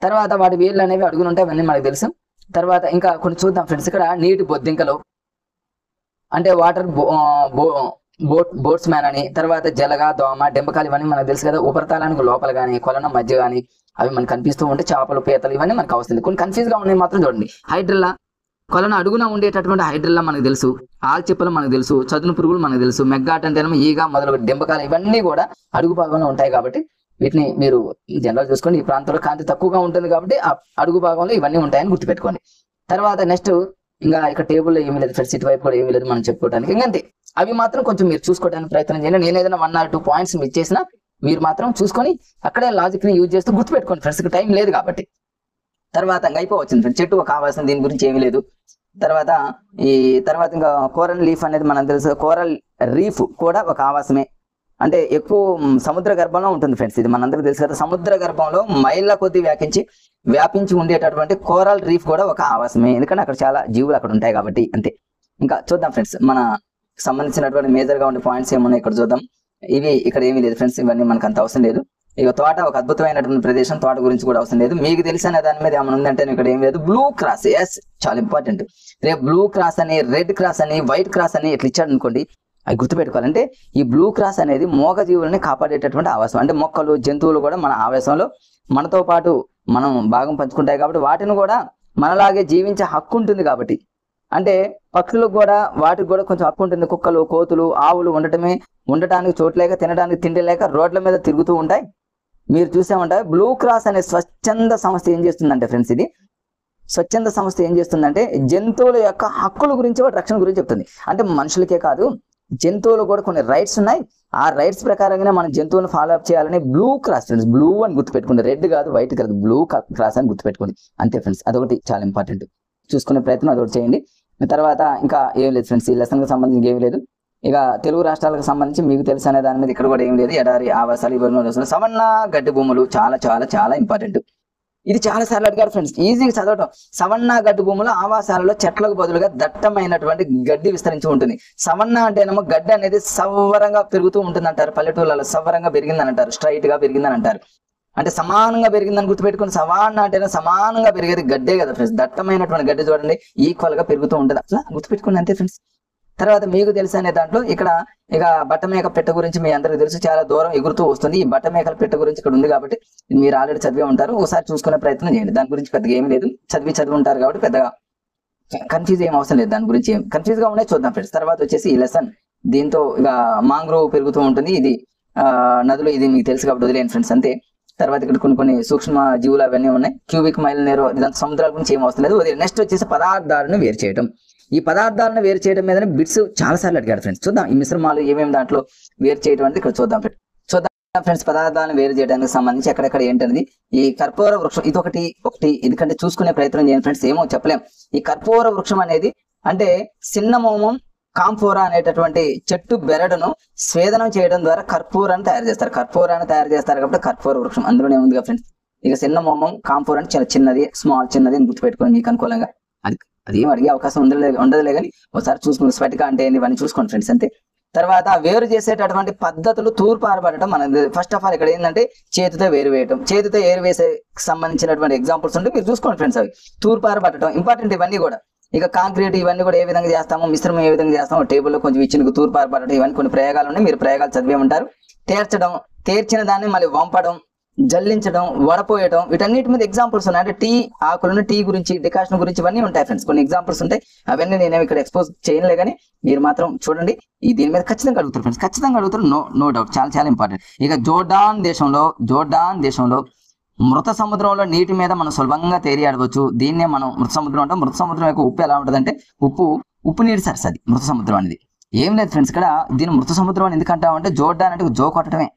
తర్వాత వాటి వేళ్ళు అనేవి అడుగులు ఉంటాయి, అవన్నీ మనకు తెలుసు. తర్వాత ఇంకా కొన్ని చూద్దాం ఫ్రెండ్స్. ఇక్కడ నీటి బొద్దింకలు అంటే వాటర్ బోట్స్ మ్యాన్ అని, తర్వాత జలగ, దోమ, డెంబకాలు ఇవన్నీ మనకు తెలుసు కదా. ఉపరితలానికి లోపల కానీ కొలను మధ్య కానీ అవి మనకు కనిపిస్తూ ఉంటే చేపలు, పీతలు ఇవన్నీ మనకు అవసరం. కొన్ని కన్ఫ్యూజ్ గా ఉన్నాయి మాత్రం చూడండి. హైడ్రిల్లా, కొలను అడుగున ఉండేటటువంటి హైడ్రిల్లా మనకు తెలుసు, ఆల్చిప్పలు మనకు తెలుసు, చదును పురుగులు మనకు తెలుసు, మెగ్గాట్ అంటేనేమో ఈగ మొదలు డెంబకాలు ఇవన్నీ కూడా అడుగు భాగంలో ఉంటాయి. కాబట్టి వీటిని మీరు జనరల్ చూసుకోండి. ఈ ప్రాంతంలో కాంతి తక్కువగా ఉంటుంది కాబట్టి ఆ అడుగు భాగంలో ఇవన్నీ ఉంటాయని గుర్తుపెట్టుకోండి. తర్వాత నెక్స్ట్ ఇంకా ఇక్కడ టేబుల్లో ఏమీ లేదు ఫ్రెండ్స్, ఇటువైపు కూడా ఏమీ లేదు మనం చెప్పుకోవడానికి. ఇంకంతే, అవి మాత్రం కొంచెం మీరు చూసుకోవడానికి ప్రయత్నం చేయండి. నేను ఏదైనా 1 or 2 పాయింట్స్ మిస్ చేసినా మీరు మాత్రం చూసుకొని అక్కడే లాజిక్ ని యూజ్ చేస్తూ గుర్తుపెట్టుకోండి ఫ్రెండ్స్, టైం లేదు కాబట్టి. తర్వాత ఇంకా అయిపోవచ్చింది ఫ్రెండ్స్, చెట్టు ఒక ఆవాసం, దీని గురించి ఏమీ లేదు. తర్వాత ఇంకా కోరల్ లీఫ్ అనేది మనకు తెలుసు. కోరల్ రీఫ్ కూడా ఒక ఆవాసమే, అంటే ఎక్కువ సముద్ర గర్భంలో ఉంటుంది ఫ్రెండ్స్. ఇది మనందరికీ తెలుసు కదా. సముద్ర గర్భంలో మైళ్ళ కొద్ది వ్యాపించి ఉండేటటువంటి కోరల్ రీఫ్ కూడా ఒక ఆవాసమే, ఎందుకంటే అక్కడ చాలా జీవులు అక్కడ ఉంటాయి కాబట్టి. అంతే. ఇంకా చూద్దాం ఫ్రెండ్స్, మన సంబంధించినటువంటి మేజర్ గా ఉండే పాయింట్స్ ఏమున్నాయి ఇక్కడ చూద్దాం. ఇక్కడ ఏమీ లేదు ఫ్రెండ్స్, ఇవన్నీ మనకు అంత అవసరం లేదు. ఇక తోట ఒక అద్భుతమైనటువంటి ప్రదేశం, తోట గురించి కూడా అవసరం లేదు. మీకు తెలిసిన దాని మీద ఏమైనా ఉందంటే ఇక్కడ ఏం లేదు. బ్లూ క్రాస్, ఎస్, చాలా ఇంపార్టెంట్. రేపు బ్లూ క్రాస్ అని, రెడ్ క్రాస్ అని, వైట్ క్రాస్ అని ఇట్లా ఇచ్చాడు అనుకోండి, అవి గుర్తుపెట్టుకోవాలంటే ఈ బ్లూ క్రాస్ అనేది మోగ జీవులని కాపాడేటటువంటి ఆవాసం. అంటే మొక్కలు, జంతువులు కూడా మన ఆవాసంలో మనతో పాటు మనం భాగం పంచుకుంటాయి కాబట్టి వాటిని కూడా మనలాగే జీవించే హక్కు ఉంటుంది. కాబట్టి అంటే పక్షులకు కూడా వాటికి కూడా కొంచెం హక్కు ఉంటుంది. కుక్కలు, కోతులు, ఆవులు ఉండటానికి చోటు లేక, తినడానికి తిండి లేక రోడ్ల మీద తిరుగుతూ ఉంటాయి. మీరు చూసామంటే బ్లూ క్రాస్ అనే స్వచ్ఛంద సంస్థ ఏం చేస్తుందంటే ఫ్రెండ్స్, ఇది స్వచ్ఛంద సంస్థ ఏం చేస్తుందంటే జంతువుల యొక్క హక్కుల గురించి, వాటి రక్షణ గురించి చెప్తుంది. అంటే మనుషులకే కాదు, జంతువులు కూడా కొన్ని రైట్స్ ఉన్నాయి. ఆ రైట్స్ ప్రకారంగానే మన జంతువులను ఫాలో అప్ చేయాలని బ్లూ క్రాస్ ఫ్రెండ్స్, బ్లూ అని గుర్తుపెట్టుకోండి, రెడ్ కాదు, వైట్ కాదు, బ్లూ క్రాస్ అని గుర్తుపెట్టుకోండి. అంతే ఫ్రెండ్స్, అదొకటి చాలా ఇంపార్టెంట్, చూసుకునే ప్రయత్నం అదొకటి చేయండి. తర్వాత ఇంకా ఏం లేదు ఫ్రెండ్స్, ఈ లెసన్కి సంబంధించి ఏమి లేదు. ఇక తెలుగు రాష్ట్రాలకు సంబంధించి మీకు తెలుసు అనే దాని మీద ఇక్కడ కూడా ఏం లేదు. ఎడారి, ఆవాసాలు, ఇవన్నీ సవన్న గడ్డి భూములు చాలా చాలా చాలా ఇంపార్టెంట్. ఇది చాలా సార్లు అడిగారు ఫ్రెండ్స్, ఈజీగా చదవటం. సవన్న గడ్డి భూములు ఆవాసాలలో చెట్లకు బదులుగా దట్టమైనటువంటి గడ్డి విస్తరించి ఉంటుంది. సవన్న అంటేనేమో గడ్డి అనేది సవ్వరంగా పెరుగుతూ ఉంటుంది అంటారు. పల్లెటూళ్ళలో సవ్వరంగా పెరిగిందని అంటారు, స్ట్రైట్ గా పెరిగిందని అంటారు. అంటే సమానంగా పెరిగిందని గుర్తుపెట్టుకుని, సవన్న అంటేనే సమానంగా పెరిగేది గడ్డే కదా ఫ్రెండ్స్. దట్టమైనటువంటి గడ్డి చూడండి ఈక్వల్ గా పెరుగుతూ ఉంటుంది, అట్లా గుర్తుపెట్టుకోండి. అంతే ఫ్రెండ్స్, తర్వాత మీకు తెలుసు అనే దాంట్లో ఇక్కడ ఇక బట్టమేక పెట్ట గురించి మీ అందరికీ తెలుసు, చాలా దూరం ఎగురుతూ వస్తుంది. ఈ బట్టమేకల పెట్ట గురించి ఇక్కడ ఉంది కాబట్టి మీరు ఆల్రెడీ చదివే ఉంటారు, ఒకసారి చూసుకునే ప్రయత్నం చేయండి. దాని గురించి పెద్దగా ఏమీ లేదు, చదివి ఉంటారు కాబట్టి పెద్దగా కన్ఫ్యూజ్ ఏం అవసరం లేదు. దాని గురించి కన్ఫ్యూజ్ గా ఉన్నాయి చూద్దాం ఫ్రెండ్స్. తర్వాత వచ్చేసి ఈ లెసన్ దీంతో ఇక మాంగ్రోవ్ పెరుగుతూ ఉంటుంది, ఇది నదులు, ఇది మీకు తెలుసు కాబట్టి వదిలేను ఫ్రెండ్స్ అంతే. తర్వాత ఇక్కడ కొన్ని సూక్ష్మ జీవులు అవన్నీ ఉన్నాయి. క్యూబిక్ మైల్ నేరో ఇదంతా సముద్రాల గురించి ఏం అవసరం లేదు, వదిలేదు. నెక్స్ట్ వచ్చేసి పదార్థాలను వేరు చేయడం. ఈ పదార్థాలను వేరు చేయడం మీదనే బిట్స్ చాలా సార్లు అడిగాడు ఫ్రెండ్స్. చూద్దాం ఈ మిశ్రమాలు ఏమేమి దాంట్లో వేరు చేయడం అనేది ఇక్కడ చూద్దాం ఫ్రెండ్స్. పదార్థాలను వేరు చేయడానికి సంబంధించి ఎక్కడెక్కడ ఏంటనేది ఈ కర్పూర వృక్షం ఇది ఒకటి ఎందుకంటే చూసుకునే ప్రయత్నం చేయండి ఫ్రెండ్స్, ఏమో చెప్పలేం. ఈ కర్పూర వృక్షం అనేది అంటే సిన్నమోమం కాంఫోరా అనేటటువంటి చెట్టు బెరడును స్వేదనం చేయడం ద్వారా కర్పూరాన్ని తయారు చేస్తారు. కాబట్టి కర్పూర వృక్షం అందులోనే ఉంది ఫ్రెండ్స్. ఇక సిన్నమోమం కాంఫోరా అంటే చాలా చిన్నది, చిన్నది అని గుర్తుపెట్టుకోండి మీకు అనుకూలంగా. అది ఏం అడిగే అవకాశం ఉండదులే కానీ ఒకసారి చూసుకుని స్ఫటిక అంటే ఏంటి ఇవన్నీ చూసుకోండి ఫ్రెండ్స్ అంతే. తర్వాత వేరు చేసేటటువంటి పద్ధతులు తూర్పు ఆరబడటం మనది. ఫస్ట్ ఆఫ్ ఆల్ ఇక్కడ ఏంటంటే చేతితో వేరు వేయటం, చేతితో ఏరు వేసే సంబంధించినటువంటి ఎగ్జాంపుల్స్ ఉంటే మీరు చూసుకోండి ఫ్రెండ్స్. అవి తూర్పు ఆరబడటం ఇంపార్టెంట్ ఇవన్నీ కూడా. ఇక కాంక్రీట్ ఇవన్నీ కూడా ఏ విధంగా చేస్తామో, మిశ్రమం ఏ విధంగా చేస్తామో, టేబుల్లో కొంచెం ఇచ్చిన తూర్పు ఆరబడటం ఇవన్నీ కొన్ని ప్రయోగాలు ఉన్నాయి, మీరు ప్రయోగాలు చదివే ఉంటారు. తేర్చిన దాన్ని మళ్ళీ వంపడం, జల్లించడం, వడపోయడం వీటన్నిటి మీద ఎగ్జాంపుల్స్ ఉన్నాయి. అంటే టీ ఆకులను, టీ గురించి, డికాషన్ గురించి ఇవన్నీ ఉంటాయి ఫ్రెండ్స్, కొన్ని ఎగ్జాంపుల్స్ ఉంటాయి. అవన్నీ నేనేమి ఇక్కడ ఎక్స్పోజ్ చేయలే కానీ మీరు మాత్రం చూడండి. దీని మీద ఖచ్చితంగా అడుగుతారు ఫ్రెండ్స్, ఖచ్చితంగా అడుగుతారు, నో డౌట్, చాలా ఇంపార్టెంట్. ఇక జోర్డాన్ దేశంలో మృత సముద్రంలో నీటి మీద మనం సులభంగా తేలియాడవచ్చు. దీన్నే మనం మృత సముద్రం అంటాం. మృత సముద్రం యొక్క ఉప్పు ఎలా ఉంటుంది అంటే ఉప్పు నీరు సరసది మృత సముద్రం అనేది. ఏం లేదు ఫ్రెండ్స్, ఇక్కడ దీన్ని మృత సముద్రం అని ఎందుకంటామంటే జోర్డాన్ అంటే జో కొట్టడమే.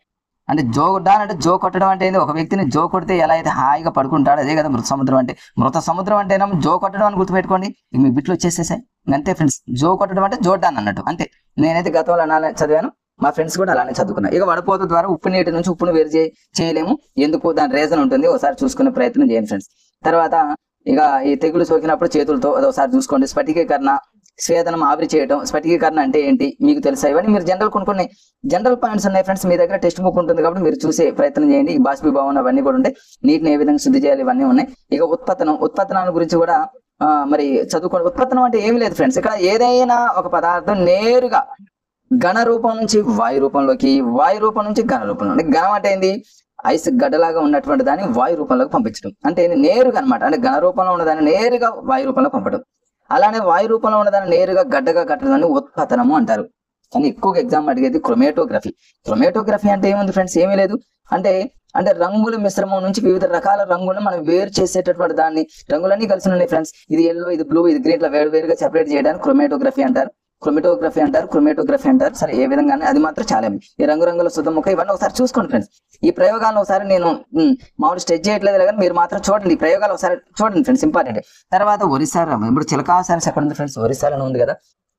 అంటే జో కొట్టడం అంటే ఒక వ్యక్తిని జో కొడితే ఎలా అయితే హాయిగా పడుకుంటాడు అదే కదా మృత సముద్రం అంటేనేమో జో కొట్టడం అని గుర్తుపెట్టుకోండి. మీ బిట్లు వచ్చేసేసాయి అంతే ఫ్రెండ్స్. జో కొట్టడం అంటే జోర్డాన్ అన్నట్టు అంతే. నేనైతే గతంలో అలానే చదివాను, మా ఫ్రెండ్స్ కూడా అలానే చదువుకున్నారు. ఇక వడపోత ద్వారా ఉప్పు నీటి నుంచి ఉప్పును వేరు చేయలేము, ఎందుకు దాని రీజన్ ఉంటుంది, ఒకసారి చూసుకునే ప్రయత్నం చేయండి ఫ్రెండ్స్. తర్వాత ఇక ఈ తెగులు సోకినప్పుడు చేతులతో అదొకసారి చూసుకోండి. స్ఫటికీకరణ, స్వేదనం, ఆవిరి చేయడం. స్ఫటికీకరణ అంటే ఏంటి మీకు తెలుసా? ఇవన్నీ మీరు కొన్ని జనరల్ పాయింట్స్ ఉన్నాయి ఫ్రెండ్స్. మీ దగ్గర టెక్స్ట్ బుక్ ఉంటుంది కాబట్టి మీరు చూసే ప్రయత్నం చేయండి. ఈ బాష్పీభవనం అవన్నీ కూడా ఉంటాయి, నీటిని ఏ విధంగా శుద్ధి చేయాలి ఇవన్నీ ఉన్నాయి. ఇక ఉత్పత్తనాల గురించి కూడా మరి చదువుకోండి. ఉత్పత్తనం అంటే ఏమి లేదు ఫ్రెండ్స్, ఇక్కడ ఏదైనా ఒక పదార్థం నేరుగా ఘన రూపం నుంచి వాయు రూపంలోకి, వాయు రూపం నుంచి ఘన రూపంలో. ఘనం అంటే ఏంది? ఐస్ గడ్డలాగా ఉన్నటువంటి దాన్ని వాయు రూపంలోకి పంపించడం అంటే నేరుగా అనమాట. అంటే ఘన రూపంలో ఉన్నదాన్ని నేరుగా వాయు రూపంలో పంపడం. అలానే వాయు రూపంలో ఉన్నదాన్ని నేరుగా గడ్డగా కట్టడాన్ని ఉత్పత్తనము అంటారు. కానీ ఎక్కువగా ఎగ్జామ్ అడిగేది క్రొమాటోగ్రఫీ అంటే ఏముంది ఫ్రెండ్స్, ఏమీ లేదు. అంటే రంగుల మిశ్రమం నుంచి వివిధ రకాల రంగులను మనం వేరు చేసేటటువంటి దాన్ని, రంగులన్నీ కలిసి ఉన్నాయి ఫ్రెండ్స్. ఇది ఎల్లో, ఇది బ్లూ, ఇది గ్రీన్, ఇట్లా వేరుగా సెపరేట్ చేయడానికి క్రొమాటోగ్రఫీ అంటారు. సరే ఏ విధంగా అది మాత్రం చాలా. ఈ రంగురంగుల సుద్దముఖ ఇవన్నీ ఒకసారి చూసుకోండి ఫ్రెండ్స్. ఈ ప్రయోగాలను ఒకసారి నేను మామూలు స్టెచ్ చేయట్లేదు కానీ మీరు మాత్రం చూడండి, ఈ ప్రయోగాలు ఒకసారి చూడండి ఫ్రెండ్స్, ఇంపార్టెంట్. తర్వాత ఒరిస్సా, ఇప్పుడు చిలకా సారీస్ ఎక్కడ ఉంది ఫ్రెండ్స్? ఒరిస్సాలో ఉంది కదా.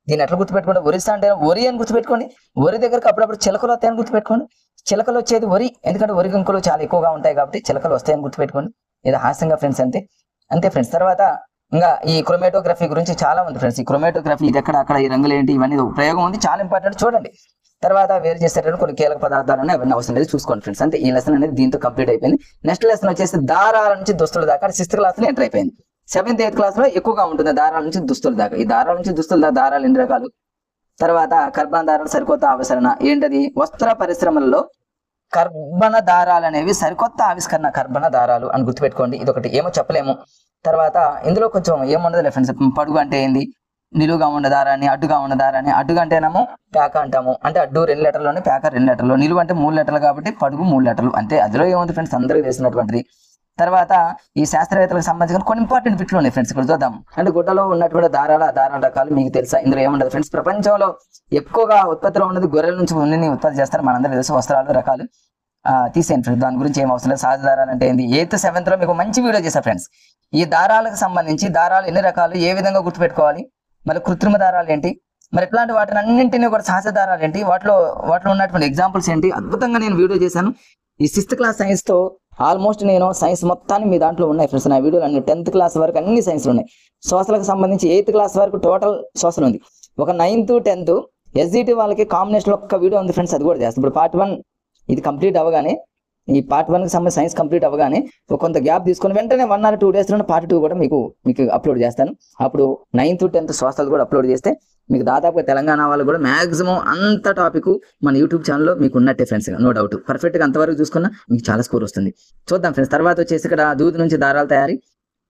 దీన్ని ఎట్లా గుర్తుపెట్టుకోండి? ఒరిస్సా అంటే వరి అని గుర్తుపెట్టుకోండి. వరి దగ్గరకు అప్పుడప్పుడు చిలకలు వస్తాయని గుర్తుపెట్టుకోండి. చిలకలు వచ్చేది వరి, ఎందుకంటే వరి గంకులు చాలా ఎక్కువగా ఉంటాయి కాబట్టి చిలకలు వస్తాయని గుర్తుపెట్టుకోండి. ఇది హాస్యంగా ఫ్రెండ్స్ అంతే ఫ్రెండ్స్. తర్వాత ఇంకా ఈ క్రొమాటోగ్రఫీ గురించి చాలా ఉంది ఫ్రెండ్స్. ఈ క్రొమాటోగ్రఫీ ఇది అక్కడ ఈ రంగులు ఏంటి ఇవన్నీ ప్రయోగం ఉంది, చాలా ఇంపార్టెంట్ చూడండి. తర్వాత వేరు చేసేటప్పుడు కొన్ని కీలక పదార్థాలు అవన్నీ అవసరం లేదు, చూసుకోండి ఫ్రెండ్స్ అంతే. ఈ లెసన్ అనేది దీంతో కంప్లీట్ అయిపోయింది. నెక్స్ట్ లెసన్ వచ్చేసి దారాల నుంచి దుస్తుల దాకా. 6th క్లాస్ లో ఎంటర్ అయిపోయింది. 7th 8th క్లాస్ లో ఎక్కువగా ఉంటుంది దారాల నుంచి దుస్తుల దాకా. ఈ దారాల నుంచి దుస్తుల దాకా దారాలు ఎన్ని రకాలు. తర్వాత కర్బన దారాలు సరికొత్త ఆవిష్కరణ ఏంటది? వస్త్ర పరిశ్రమలలో కర్బన దారాలు అనేవి సరికొత్త ఆవిష్కరణ, కర్బన దారాలు అని గుర్తుపెట్టుకోండి. ఇది ఒకటి ఏమో చెప్పలేము. తర్వాత ఇందులో కొంచెం ఏముండదు ఫ్రెండ్స్. పడుగు అంటే ఏంది? నిలువుగా ఉన్న దారాన్ని, అడ్డుగా ఉన్న దారాన్ని. అడ్డుగా అంటేనేమో పేక అంటాము, అంటే అడ్డు 2 లెటర్లోనే పేక 2 లెటర్లు, నిలువు అంటే 3 లెటర్లు కాబట్టి పడుగు 3 లెటర్లు అంతే. అందులో ఏముంది ఫ్రెండ్స్, అందరికీ తెలిసినటువంటిది. తర్వాత ఈ శాస్త్రవేత్తలకు సంబంధించిన కొన్ని ఇంపార్టెంట్ బిట్లు ఉన్నాయి ఫ్రెండ్స్, ఇక్కడ చూద్దాం. అంటే గుడ్డలో ఉన్నటువంటి దారాల రకాలు మీకు తెలుసా? ఇందులో ఏముండదు ఫ్రెండ్స్. ప్రపంచంలో ఎక్కువగా ఉత్పత్తిలో ఉన్నది గొర్రెల నుంచి ఉన్నిని ఉత్పత్తి చేస్తారు, మనందరూ తెలుసు. వస్త్రాలు రకాలు తీసేయండి ఫ్రెండ్స్, దాని గురించి ఏం అవసరం లేదు. సహజ దారాలు అంటే ఏంది? 8th 7th లో మీకు మంచి వీడియో చేశారు ఫ్రెండ్స్. ఈ దారాలకు సంబంధించి దారాలు ఎన్ని రకాలు, ఏ విధంగా గుర్తుపెట్టుకోవాలి, మరి కృత్రిమ దారాలు ఏంటి, మరి ఇట్లాంటి వాటిని అన్నింటినీ కూడా సహజ దారాలు ఏంటి, వాటిలో ఉన్నటువంటి ఎగ్జాంపుల్స్ ఏంటి, అద్భుతంగా నేను వీడియో చేశాను. ఈ 6th క్లాస్ సైన్స్ తో ఆల్మోస్ట్ నేను సైన్స్ మొత్తాన్ని మీ దాంట్లో ఉన్నాయి ఫ్రెండ్స్. నా వీడియోలు అన్ని 10th క్లాస్ వరకు అన్ని సైన్స్లు ఉన్నాయి. సోషల్కి సంబంధించి 8th క్లాస్ వరకు టోటల్ సోషల్ ఉంది. ఒక 9th 10th SGT వాళ్ళకి కాంబినేషన్ ఒక్క వీడియో ఉంది ఫ్రెండ్స్, అది కూడా చేస్తాను. ఇప్పుడు part 1 ఇది కంప్లీట్ అవ్వగానే, ఈ part 1కి సంబంధించి సైన్స్ కంప్లీట్ అవ్వగానే కొంత గ్యాప్ తీసుకొని వెంటనే 1 or 2 days లో part 2 కూడా మీకు అప్లోడ్ చేస్తాను. అప్పుడు 9th 10th సోషల్ కూడా అప్లోడ్ చేస్తే మీకు దాదాపుగా తెలంగాణ వాళ్ళు కూడా మాక్సిమం అంత టాపిక్ మన యూట్యూబ్ ఛానల్లో మీకు ఉన్నట్టే ఫ్రెండ్స్, నో డౌట్. పర్ఫెక్ట్గా అంతవరకు చూసుకున్నా మీకు చాలా స్కోర్ వస్తుంది. చూద్దాం ఫ్రెండ్స్. తర్వాత వచ్చేసి ఇక్కడ దూది నుంచి దారాలు తయారీ,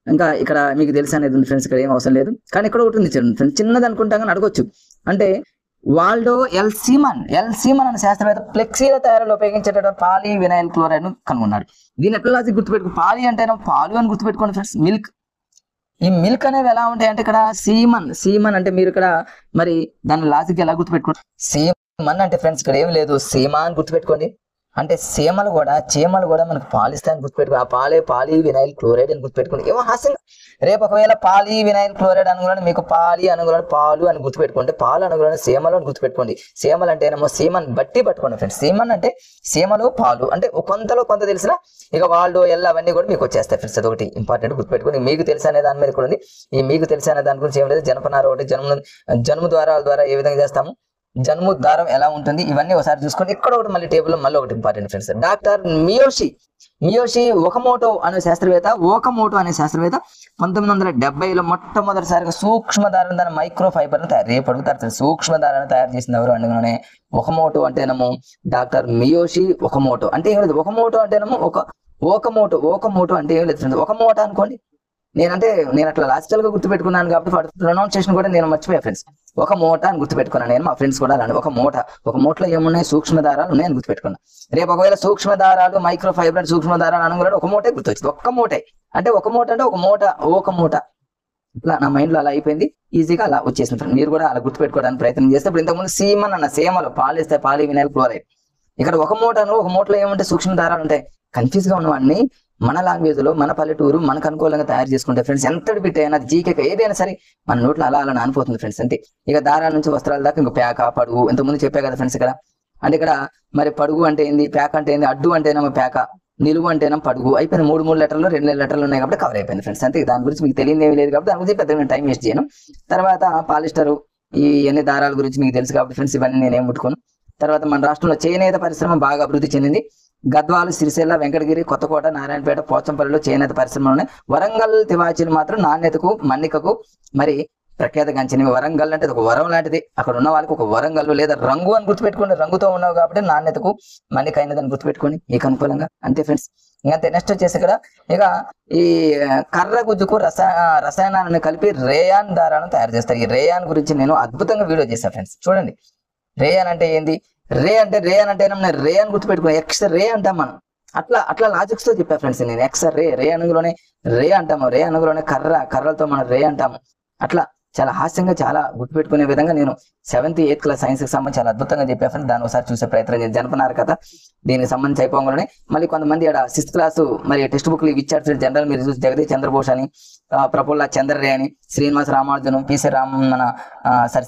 ఇంకా ఇక్కడ మీకు తెలుసు అనేది ఉంది ఫ్రెండ్స్. ఇక్కడ ఏం అవసరం లేదు, కానీ ఇక్కడ ఒకటి ఉంది ఫ్రెండ్స్, చిన్నది అనుకుంటా కానీ అడగొచ్చు. అంటే వాల్డో ఎల్ సీమన్ అనే శాస్త్రవేత్త ఫ్లెక్సీల తయారీలో ఉపయోగించేటటువంటి పాలీ వినైల్ క్లోరైడ్ ను కనుగొన్నాడు. దీని ఎట్లా లాజిక్ గుర్తుపెట్టుకో, పాలీ అంటే పాలు అని గుర్తుపెట్టుకోండి ఫ్రెండ్స్. మిల్క్, ఈ మిల్క్ అనేవి ఎలా ఉంటాయి అంటే ఇక్కడ సీమన్ అంటే మీరు ఇక్కడ మరి దాని లాజిక్ ఎలా గుర్తుపెట్టుకోండి. సీమన్ అంటే ఫ్రెండ్స్ ఇక్కడ ఏమి లేదు, సీమా అని గుర్తుపెట్టుకోండి. అంటే చీమలు కూడా మనకు పాలిస్తాయని గుర్తుపెట్టుకోండి. ఆ పాలే పాలీ వినైల్ క్లోరైడ్ అని గుర్తుపెట్టుకోండి. ఏమో హాస్యంగా రేపు ఒకవేళ పాలీ వినైల్ క్లోరైడ్ అనుగుణంగా మీకు పాలి అనుగుణంగా పాలు అని గుర్తుపెట్టుకోండి, పాలు అనుగుణంగా సీమలు అని గుర్తుపెట్టుకోండి. సీమలు అంటే ఏమో సీమన్ బట్టి పట్టుకోండి ఫ్రెండ్స్. సీమన్ అంటే సీమలు పాలు అంటే కొంతలో కొంత తెలిసిన ఇక వాళ్ళు అవన్నీ కూడా మీకు వచ్చేస్తాయి ఫ్రెండ్స్. అదొకటి ఇంపార్టెంట్ గుర్తుపెట్టుకోండి. మీకు తెలుసు అనే దాని మీద కూడా ఉంది. ఈ మీకు తెలుసు అనే దాని గురించి ఏం లేదు. జనపనార ఒకటి జన్మ ద్వారాల ద్వారా ఏ విధంగా చేస్తాము, జన్ము దారం ఎలా ఉంటుంది, ఇవన్నీ ఒకసారి చూసుకొని ఇక్కడ ఒకటి మళ్ళీ టేబుల్ మళ్ళీ ఒకటి ఇంపార్టెంట్ ఫ్రెండ్స్. డాక్టర్ మియోషి ఒకమోటో అనే శాస్త్రవేత్త 1970లో మొట్టమొదటిసారిగా సూక్ష్మ దారం దాని మైక్రో ఫైబర్ ను తయారు రేపడుగుతారు. సూక్ష్మ దారాన్ని తయారు చేసింది ఎవరు అంటే ఒకమోటో అంటేనేమో డాక్టర్ మియోషి ఒకమోటో. అంటే ఏం లేదు, ఒకమోటో అంటేనేమో ఓకమోటో అంటే ఏం లేదు ఫ్రెండ్స్. ఒక మోట అనుకోండి. నేను అట్లా లాజికల్ గా గుర్తుపెట్టుకున్నాను కాబట్టి ప్రొనౌన్సియేషన్ కూడా నేను మర్చిపోయా ఫ్రెండ్స్. ఒక మూట అని గుర్తుపెట్టుకున్నాను నేను, మా ఫ్రెండ్స్ కూడా అలాంటి ఒక మూటలో ఏమున్నాయి, సూక్ష్మ దారాలు ఉన్నాయని గుర్తుపెట్టుకున్నాను. రేపు ఒకవేళ సూక్ష్మ దారాలు మైక్రో ఫైబర్ సూక్ష్మ దారాలు అనుకున్నాడు ఒక మూటే గుర్తొచ్చింది. ఒక మూటే అంటే ఒక మూట ఇట్లా నా మైండ్ లో అలా అయిపోయింది, ఈజీగా అలా వచ్చేసింది. మీరు కూడా అలా గుర్తుపెట్టుకోవడానికి ప్రయత్నం చేస్తే ఇప్పుడు ఇంతకుముందు సీమన్ అన్న సేమలు పాలిస్తే పాలి వినైల్ క్లోరైడ్, ఇక్కడ ఒక మూటలో ఏముంటే సూక్ష్మ దారాలు ఉంటాయి. కన్ఫ్యూజ్ గా ఉన్నవాడిని మన లాంగ్వేజ్ లో మన పల్లెటూరు మనకు అనుకూలంగా తయారు చేసుకుంటే ఫ్రెండ్స్ ఎంతటి బిట్ అయినా జీకేక ఏదైనా సరే మన నోట్లో అలా నానిపోతుంది ఫ్రెండ్స్. అంతే. ఇక దారాల నుంచి వస్త్రాల దాకా ఇంకా పేక పడుగు ఇంతకుముందు చెప్పే కదా ఫ్రెండ్స్. ఇక్కడ అంటే ఇక్కడ మరి పడుగు అంటే ఏంది, పేక అంటే ఏంది, అడ్డు అంటేనేమో పేక, నిలువు అంటేనేమో పడుగు. అయిపోయిన 3 లెటర్లు 2 లెటర్లు ఉన్నాయి కాబట్టి కవర్ అయిపోయింది ఫ్రెండ్స్. అంతే. దాని గురించి మీకు తెలియదు ఏమీ లేదు కాబట్టి దాని గురించి పెద్దగా టైం వేస్ట్ చేయను. తర్వాత పాలిస్టరు ఈ అన్ని దారాల గురించి మీకు తెలుసు కాబట్టి ఫ్రెండ్స్ ఇవన్నీ నేనేం ముట్టుకోను. తర్వాత మన రాష్ట్రంలో చేనేత పరిశ్రమ బాగా అభివృద్ధి చెందింది. గద్వాలు, సిరిసిల్ల, వెంకటగిరి, కొత్తకోట, నారాయణపేట, పోచంపల్లిలో చేనేత పరిశ్రమలు ఉన్నాయి. వరంగల్ తివాచీలు మాత్రం నాణ్యతకు మన్నికకు మరి ప్రఖ్యాతగాంచినవి. వరంగల్ అంటే ఒక వరం లాంటిది, అక్కడ ఉన్న వాళ్ళకి ఒక వరంగల్ లేదా రంగు అని గుర్తుపెట్టుకోండి. రంగుతో ఉన్నావు కాబట్టి నాణ్యతకు మన్నికైనదని గుర్తుపెట్టుకోండి మీకు అనుకూలంగా. అంతే ఫ్రెండ్స్. ఇంకంతే. నెక్స్ట్ వచ్చేసి ఇక్కడ ఇక ఈ కర్ర గుజ్జుకు రసాయనాలను కలిపి రేయాన్ దారాలను తయారు చేస్తారు. ఈ రేయాన్ గురించి నేను అద్భుతంగా వీడియో చేశాను ఫ్రెండ్స్. చూడండి రేయాన్ అంటే ఏంది, రేయాన్ అంటే రే అని గుర్తుపెట్టుకుని ఎక్స్ రే అంటాం మనం. అట్లా లాజిక్స్ తో చెప్పా ఫ్రెండ్స్ నేను. ఎక్స్ రే అనుగులోనే రే అంటాము, రే అనుగులోనే కర్రలతో మనం రే అంటాము. అట్లా చాలా హాస్యంగా చాలా గుర్తుపెట్టుకునే విధంగా నేను 7th 8th క్లాస్ సైన్స్ కి సంబంధించి చాలా అద్భుతంగా చెప్పా ఫ్రెండ్స్. దాన్ని ఒకసారి చూసే ప్రయత్నం చేసి జనపనార కథ దీనికి సంబంధించి అయిపోగానే మళ్ళీ కొంతమంది ఇక్కడ 6th క్లాస్ మరి టెక్స్ట్ బుక్లు ఇచ్చారు ఫ్రెండ్స్. జనరల్ మీరు చూసి జగదీష్ చంద్రబోస్ అని, ప్రఫుల్ల చంద్రరే అని, శ్రీనివాస రామానుజన్, పిసి రామన్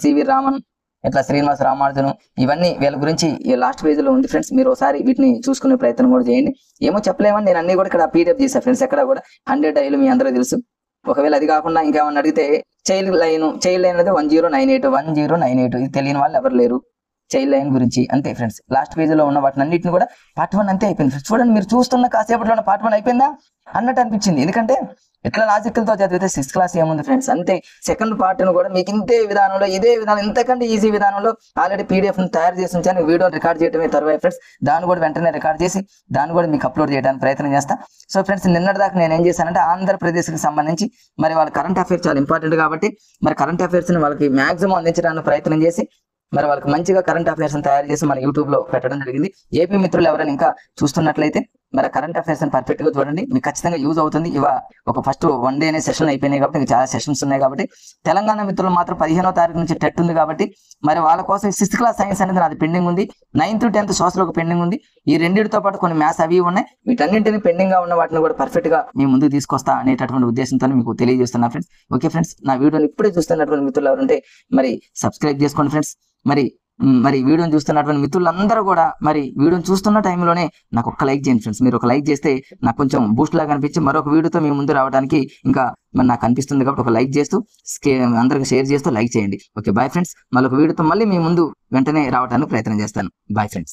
సివి రామన్, ఇట్లా శ్రీనివాస రామానుజన్, ఇవన్నీ వీళ్ళ గురించి ఈ లాస్ట్ పేజ్ లో ఉంది ఫ్రెండ్స్. మీరు ఒకసారి వీటిని చూసుకునే ప్రయత్నం కూడా చేయండి. ఏమో చెప్పలేమని నేను అన్ని కూడా ఇక్కడ పీడిఎఫ్ చేశాను ఫ్రెండ్స్. ఎక్కడ కూడా 100 డైలు మీ అందరూ తెలుసు. ఒకవేళ అది కాకుండా ఇంకేమన్నా అడిగితే చైల్డ్ లైన్ అనేది 1098 ఇది తెలియని వాళ్ళు ఎవరు లేరు. చైల్డ్ లైన్ గురించి అంతే ఫ్రెండ్స్. లాస్ట్ పేజ్ లో ఉన్న వాటిని అన్నింటిని కూడా పార్ట్ 1 అంతే అయిపోయింది ఫ్రెండ్స్. చూడండి మీరు చూస్తున్న కాసేపట్లో పార్ట్ 1 అయిపోయిందా అన్నట్టు అనిపించింది. ఎందుకంటే ఇట్లా లాజికల్ తో చదివితే 6th క్లాస్ ఏముంది ఫ్రెండ్స్. అంతే. సెకండ్ పార్ట్ ను కూడా మీకు ఇదే విధానం ఇంతకంటే ఈజీ విధానంలో ఆల్రెడీ పీడిఎఫ్ ను తయారు చేసి ఉంచాను. వీడియో రికార్డ్ చేయడమే తర్వాత ఫ్రెండ్స్. దాన్ని కూడా వెంటనే రికార్డ్ చేసి దాన్ని కూడా మీకు అప్లోడ్ చేయడానికి ప్రయత్నం చేస్తా. సో ఫ్రెండ్స్ నిన్నటి దాకా నేను ఏం చేశానంటే ఆంధ్రప్రదేశ్ కి సంబంధించి మరి వాళ్ళ కరెంట్ అఫైర్స్ చాలా ఇంపార్టెంట్ కాబట్టి మరి కరెంట్ అఫైర్స్ ని వాళ్ళకి మాక్సిమం అందించడానికి ప్రయత్నం చేసి మరి వాళ్ళకి మంచిగా కరెంట్ అఫైర్స్ తయారు చేసి మన యూట్యూబ్ లో పెట్టడం జరిగింది. ఏపీ మిత్రులు ఎవరైనా ఇంకా చూస్తున్నట్లయితే మరి కరెంట్ అఫైర్స్ అని పర్ఫెక్ట్ గా చూడండి, మీకు ఖచ్చితంగా యూజ్ అవుతుంది. ఒక ఫస్ట్ 1 డే అనే సెషన్ అయిపోయినాయి కాబట్టి ఇంకా చాలా సెషన్స్ ఉన్నాయి కాబట్టి. తెలంగాణ మిత్రులు మాత్రం 15వ తారీఖు నుంచి టెట్ ఉంది కాబట్టి మరి వాళ్ళ కోసం 6th క్లాస్ సైన్స్ అనేది నాది పెండింగ్ ఉంది. 9th 10th సోషల్ ఒక పెండింగ్ ఉంది. ఈ రెండింటితో పాటు కొన్ని మ్యాథ్స్ అవి ఉన్నాయి. వీటన్నింటినీ పెండింగ్ గా ఉన్న వాటిని కూడా పర్ఫెక్ట్ గా మీ ముందుకు తీసుకొస్తా అనేటటువంటి ఉద్దేశంతో మీకు తెలియజేస్తున్నా ఫ్రెండ్స్. ఓకే ఫ్రెండ్స్, నా వీడియోని ఇప్పుడే చూస్తున్నటువంటి మిత్రులు ఎవరుంటే మరి సబ్స్క్రైబ్ చేసుకోండి ఫ్రెండ్స్. మరి వీడియోని చూస్తున్నటువంటి మిత్రులందరూ కూడా మరి వీడియోని చూస్తున్న టైంలోనే నాకు ఒక్క లైక్ చేయండి ఫ్రెండ్స్. మీరు ఒక లైక్ చేస్తే నాకు కొంచెం బూస్ట్ లాగా అనిపించి మరొక వీడియోతో మీ ముందు రావడానికి ఇంకా మరి నాకు అనిపిస్తుంది కాబట్టి ఒక లైక్ చేస్తూ అందరికి షేర్ చేస్తూ లైక్ చేయండి. Okay bye friends. మళ్ళీ ఒక వీడియోతో మళ్ళీ మీ ముందు వెంటనే రావడానికి ప్రయత్నం చేస్తాను. Bye friends.